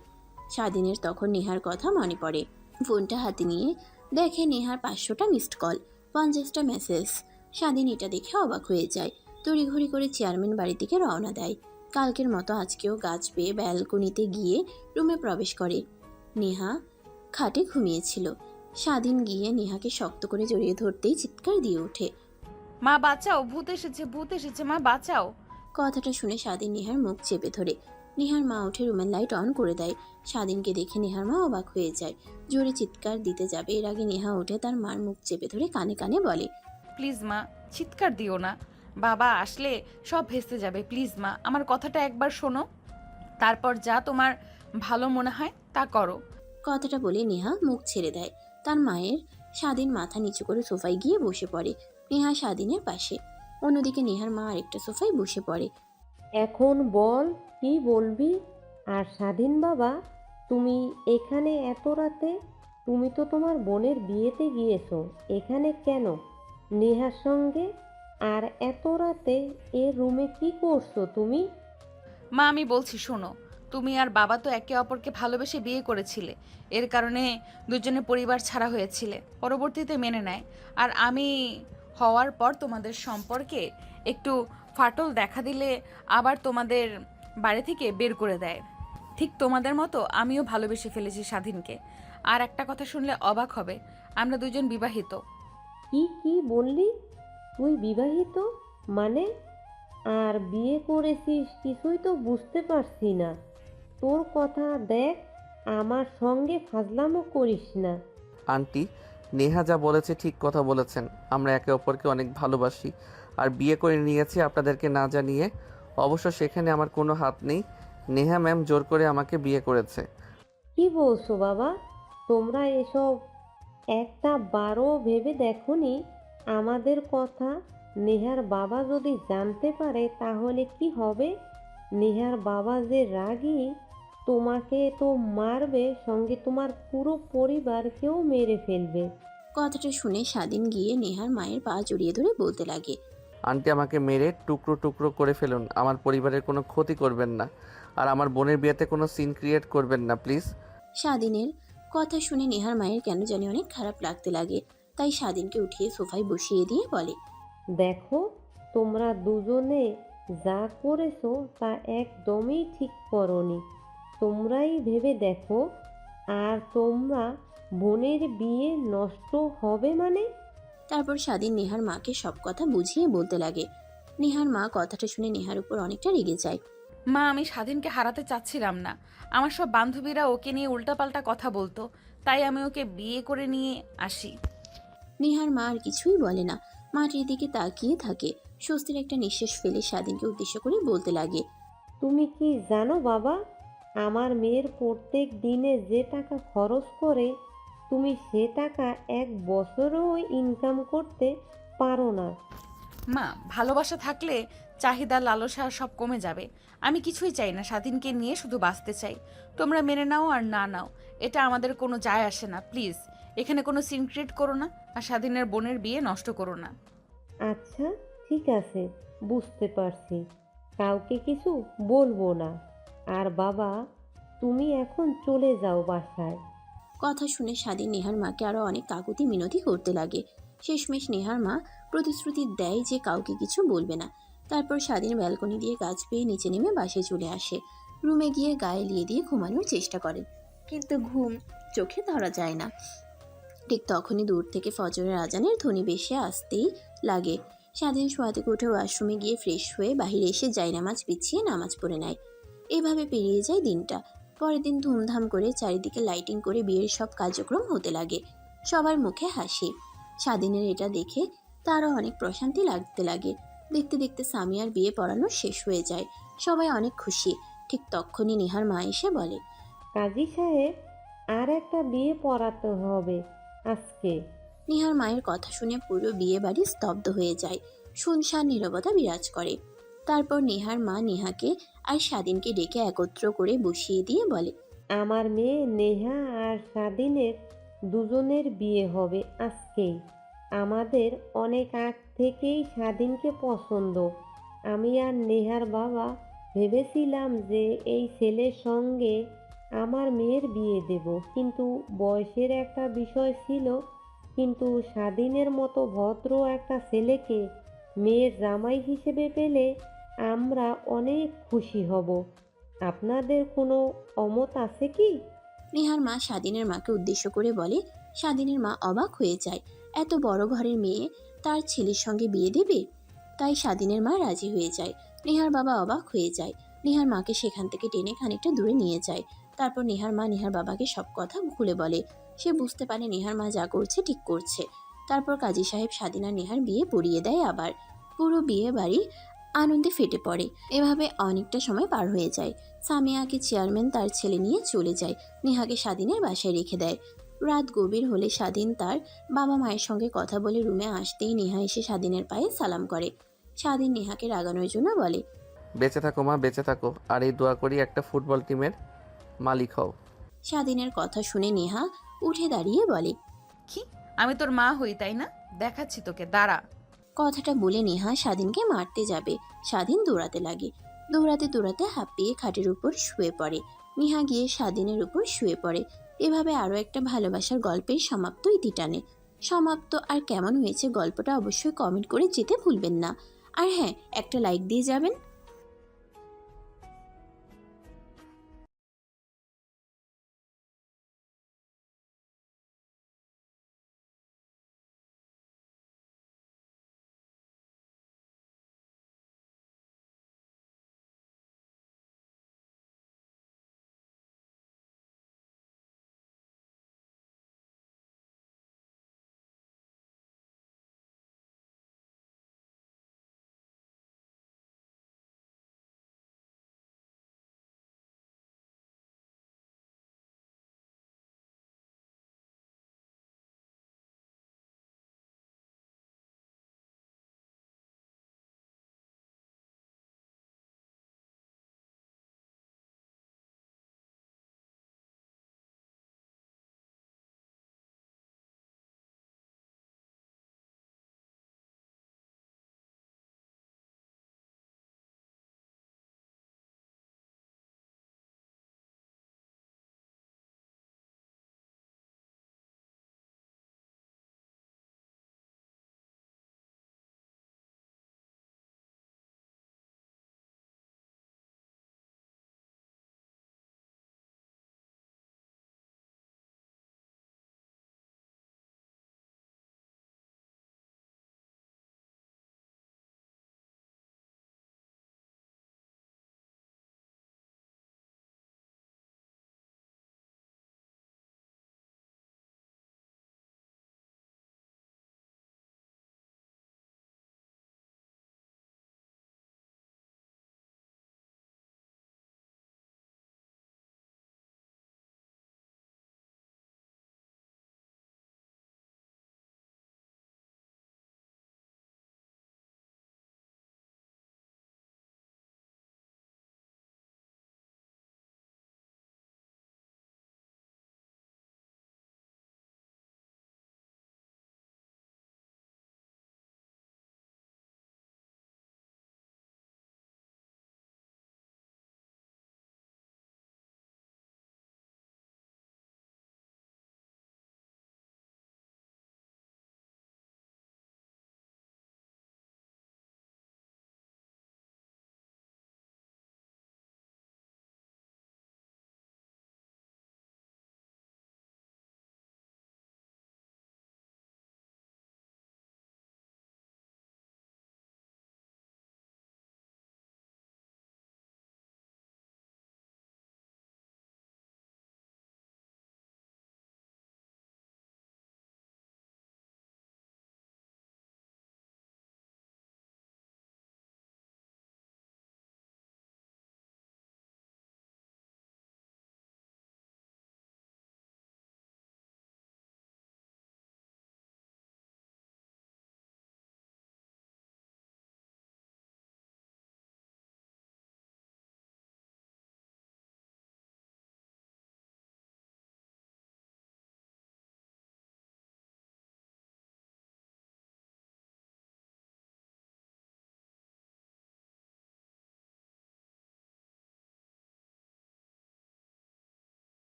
স্বাধীনের তখন নেহার কথা মনে পড়ে। ফোনটা হাতে নিয়ে দেখে নেহার 500টা মিসড কল, 50টা মেসেজ। স্বাধীন এটা দেখে অবাক হয়ে যায়। তড়িঘড়ি করে চেয়ারম্যান বাড়ি থেকে রওনা দেয়। কালকের মতো আজকেও গাছ বেয়ে ব্যালকনিতে গিয়ে রুমে প্রবেশ করে। নেহা খাটে ঘুমিয়েছিল। স্বাধীন গিয়ে নেহাকে শক্ত করে জড়িয়ে ধরতেই চিৎকার দিয়ে ওঠে। মা বাঁচাও, ভূত এসেছে, ভূত এসেছে, মা বাঁচাও। কথাটা শুনে স্বাধীন নেহার মুখ চেপে ধরে। নেহার মা উঠে রুমের লাইট অন করে দেয়। স্বাধীনকে দেখে নেহার মা অবাক হয়ে যায়, জোরে চিৎকার দিতে যাবে এর আগে নেহা উঠে তার মার মুখ চেপে ধরে কানে কানে বলে, প্লিজ মা, চিৎকার দিও না, বাবা আসলে সব ভেস্তে যাবে। প্লিজ মা, আমার কথাটা একবার শোনো, তারপর যা তোমার ভালো মনে হয় তা করো। কথাটা বলে নেহা মুখ ছেড়ে দেয়। তার মায়ের স্বাধীন মাথা নিচু করে সোফায় গিয়ে বসে পড়ে নেহা স্বাধীনের পাশে। অন্যদিকে নেহার মা আরেকটা সোফায় বসে পড়ে। এখন বল কি বলবি? আর স্বাধীন বাবা, তুমি এখানে এত রাতে? তুমি তো তোমার বোনের বিয়েতে গিয়েছো, এখানে কেন নেহার সঙ্গে? আর এত রাতে এ রুমে কি করছো তুমি? মা আমি বলছি শোনো, তুমি আর বাবা তো একে অপরকে ভালোবেসে বিয়ে করেছিলে, এর কারণে দুজনের পরিবার ছাড়া হয়েছিলে, পরবর্তীতে মেনে নেয়। আর আমি হওয়ার পর তোমাদের সম্পর্কে একটু ফাটল দেখা দিলে আবার তোমাদের বাড়ি থেকে বের করে দেয়। ঠিক তোমাদের মতো আমিও ভালোবেসে ফেলেছি স্বাধীনকে। আর একটা কথা শুনলে অবাক হবে, আমরা দুজন বিবাহিত। কি কি বললি? তুই বিবাহিত মানে? আর বিয়ে করেছিস কিছুই তো বুঝতে পারছি না তোর কথা। দেখ, আমার সঙ্গে ফাজলামো করিস না। আন্টি, নেহা যা বলেছে ঠিক কথা বলেছেন। আমরা একে অপরকে অনেক ভালোবাসি আর বিয়ে করে নিয়েছি আপনাদেরকে না জানিয়ে। অবশ্য সেখানে আমার কোনো হাত নেই। নেহা ম্যাম জোর করে আমাকে বিয়ে করেছে। কি বলছো বাবা? তোমরা এসব একটা বারও ভেবে দেখোনি আমাদের কথা? নেহার বাবা যদি জানতে পারে তাহলে কি হবে? নেহার বাবা যে রাগী, তোমাকে তো মারবে, সঙ্গে তোমার পুরো পরিবারকেও মেরে ফেলবে। কথাটা শুনে স্বাধীন গিয়ে নেহার মায়ের পা জড়িয়ে ধরে বলতে লাগে, আন্টি আমাকে মেরে টুকরো টুকরো করে ফেলুন, আমার পরিবারের কোনো ক্ষতি করবেন না, আর আমার বোনের বিয়েতে কোনো সিন ক্রিয়েট করবেন না প্লিজ। স্বাধীনের কথা শুনে নেহার মায়ের কেন জানি অনেক খারাপ লাগতে লাগে। তাই স্বাধীনকে উঠিয়ে সোফায় বসিয়ে দিয়ে বলে, দেখো, তোমরা দুজনে যা করেছো তা একদমই ঠিক করনি। তোমরাই ভেবে দেখো, আর তোমরা বোনের বিয়ে নষ্ট হবে মানে? তারপর স্বাধীন নেহার মাকে সব কথা বুঝিয়ে বলতে লাগে। নেহার মা কথাটা শুনে নেহার উপর অনেকটা রেগে যায়। মা আমি স্বাধীনকে হারাতে চাচ্ছিলাম না, আমার সব বান্ধবীরা ওকে নিয়ে উল্টাপাল্টা কথা বলতো, তাই আমি ওকে বিয়ে করে নিয়ে আসি। নেহার মা আর কিছুই বলে না, মাটির দিকে তাকিয়ে থাকে। স্বস্তির একটা নিঃশ্বাস ফেলে স্বাধীনকে উদ্দেশ্য করে বলতে লাগে, তুমি কি জানো বাবা, আমার মেয়ের প্রত্যেক দিনে যে টাকা খরচ করে, তুমি সে টাকা এক বছরও ইনকাম করতে পারো না। মা ভালোবাসা থাকলে চাহিদা লালসা সব কমে যাবে। আমি কিছুই চাই না, স্বাধীনকে নিয়ে শুধু বাঁচতে চাই। তোমরা মেনে নাও আর না নাও, এটা আমাদের কোনো যায় আসে না। প্লিজ এখানে কোনো সিন ক্রিয়েট করো না, আর স্বাধীনের বোনের বিয়ে নষ্ট করো না। আচ্ছা ঠিক আছে, বুঝতে পারছি, কাউকে কিছু বলবো না। আর বাবা, তুমি এখন চলে যাও বাসায়। কথা শুনে স্বাধীন নেহার মাকে আরো অনেক কাকুতি মিনতি করতে লাগে। শেষমেশ নেহার মা প্রতিশ্রুতি দেয় যে কাউকে কিছু বলবে না। তারপর স্বাধীন ব্যালকনি দিয়ে গাছ পেয়ে নিচে নেমে বাসায় চলে আসে। রুমে গিয়ে গায়ে লিয়ে দিয়ে ঘুমানোর চেষ্টা করে, কিন্তু ঘুম চোখে ধরা যায় না। ঠিক তখনই দূর থেকে ফজরের আজানের ধ্বনি ভেসে আসতেই লাগে। স্বাধীন শোয়া থেকে উঠে ওয়াশরুমে গিয়ে ফ্রেশ হয়ে বাহিরে এসে জায়নামাজ বিছিয়ে নামাজ পড়ে নেয়। এভাবে পেরিয়ে যায় দিনটা। পরের দিন ধুমধাম করে চারিদিকে লাইটিং করে বিয়ের সব কার্যক্রম হতে লাগে। সবার মুখে হাসি। স্বাধীনের এটা দেখে তারও অনেক প্রশান্তি লাগতে লাগে। দেখতে দেখতে সামিয়ার বিয়ে পড়ানো শেষ হয়ে যায়। সবাই অনেক খুশি। ঠিক তখনই নেহার মা এসে বলে, কাজী সাহেব, আর একটা বিয়ে পড়াতে হবে আজকে। নেহার মায়ের কথা শুনে পুরো বিয়ে বাড়ি স্তব্ধ হয়ে যায়। শুনশান নীরবতা বিরাজ করে। তারপর নেহার মা নেহাকে আর স্বাধীনকে ডেকে একত্র করে বসিয়ে দিয়ে বলে, আমার মেয়ে নেহা আর স্বাধীনের দুজনের বিয়ে হবে আজকেই। আমাদের অনেক আগ থেকেই স্বাধীনকে পছন্দ। আমি আর নেহার বাবা ভেবেছিলাম যে এই ছেলের সঙ্গে আমার মেয়ের বিয়ে দেব, কিন্তু বয়সের একটা বিষয় ছিল, কিন্তু স্বাধীনের মতো ভদ্র একটা ছেলেকে মেয়ের জামাই হিসেবে পেলে আমরা অনেক খুশি হব। আপনাদের কোনো অমত আছে কি? নেহার মা স্বাধীনের মাকে উদ্দেশ্য করে বলে। স্বাধীনের মা অবাক হয়ে যায়, এত বড় ঘরের মেয়ে তার ছেলের সঙ্গে বিয়ে দেবে। তাই স্বাধীনের মা রাজি হয়ে যায়। নেহার বাবা অবাক হয়ে যায়। নেহার মাকে সেখান থেকে টেনে খানিকটা দূরে নিয়ে যায়। তারপর নেহার মা নেহার বাবাকে সব কথা খুলে বলে। সে বুঝতে পারে নেহার মা যা করছে ঠিক করছে। তারপর কাজী সাহেব স্বাধীন আর নেহার বিয়ে পড়িয়ে দেয়। আবার পুরো বিয়ে বাড়ি আনন্দে ফেটে পড়ে। এভাবে অনেকটা সময় পার হয়ে যায়। সামিয়াকে চেয়ারম্যান তার ছেলে নিয়ে চলে যায়। নেহাকে স্বাধীনের বাসায় রেখে দেয়। রাত গভীর হলে স্বাধীন তার বাবা মায়ের সঙ্গে কথা বলে রুমে আসতেই নেহা এসে স্বাধীনের পায়ে সালাম করে। স্বাধীন নেহাকে রাগানোর জন্য বলে, বেঁচে থাকো মা, বেঁচে থাকো, আর এই দোয়া করি একটা ফুটবল টিমের মালিক হও। স্বাধীনের কথা শুনে নেহা উঠে দাঁড়িয়ে বলে, কি আমি তোর মা হই তাই না? দেখাচ্ছি তোকে, দাঁড়া। কথাটা বলে নেহা স্বাধীনকে মারতে যাবে। স্বাধীন দৌড়াতে লাগে। দৌড়াতে দৌড়াতে হাঁপিয়ে খাটের উপর শুয়ে পড়ে। নেহা গিয়ে স্বাধীনের উপর শুয়ে পড়ে। এভাবে আরও একটা ভালোবাসার গল্পের সমাপ্ত ইতি টানে। সমাপ্ত আর কেমন হয়েছে গল্পটা অবশ্যই কমেন্ট করে যেতে ভুলবেন না। আর হ্যাঁ, একটা লাইক দিয়ে যাবেন।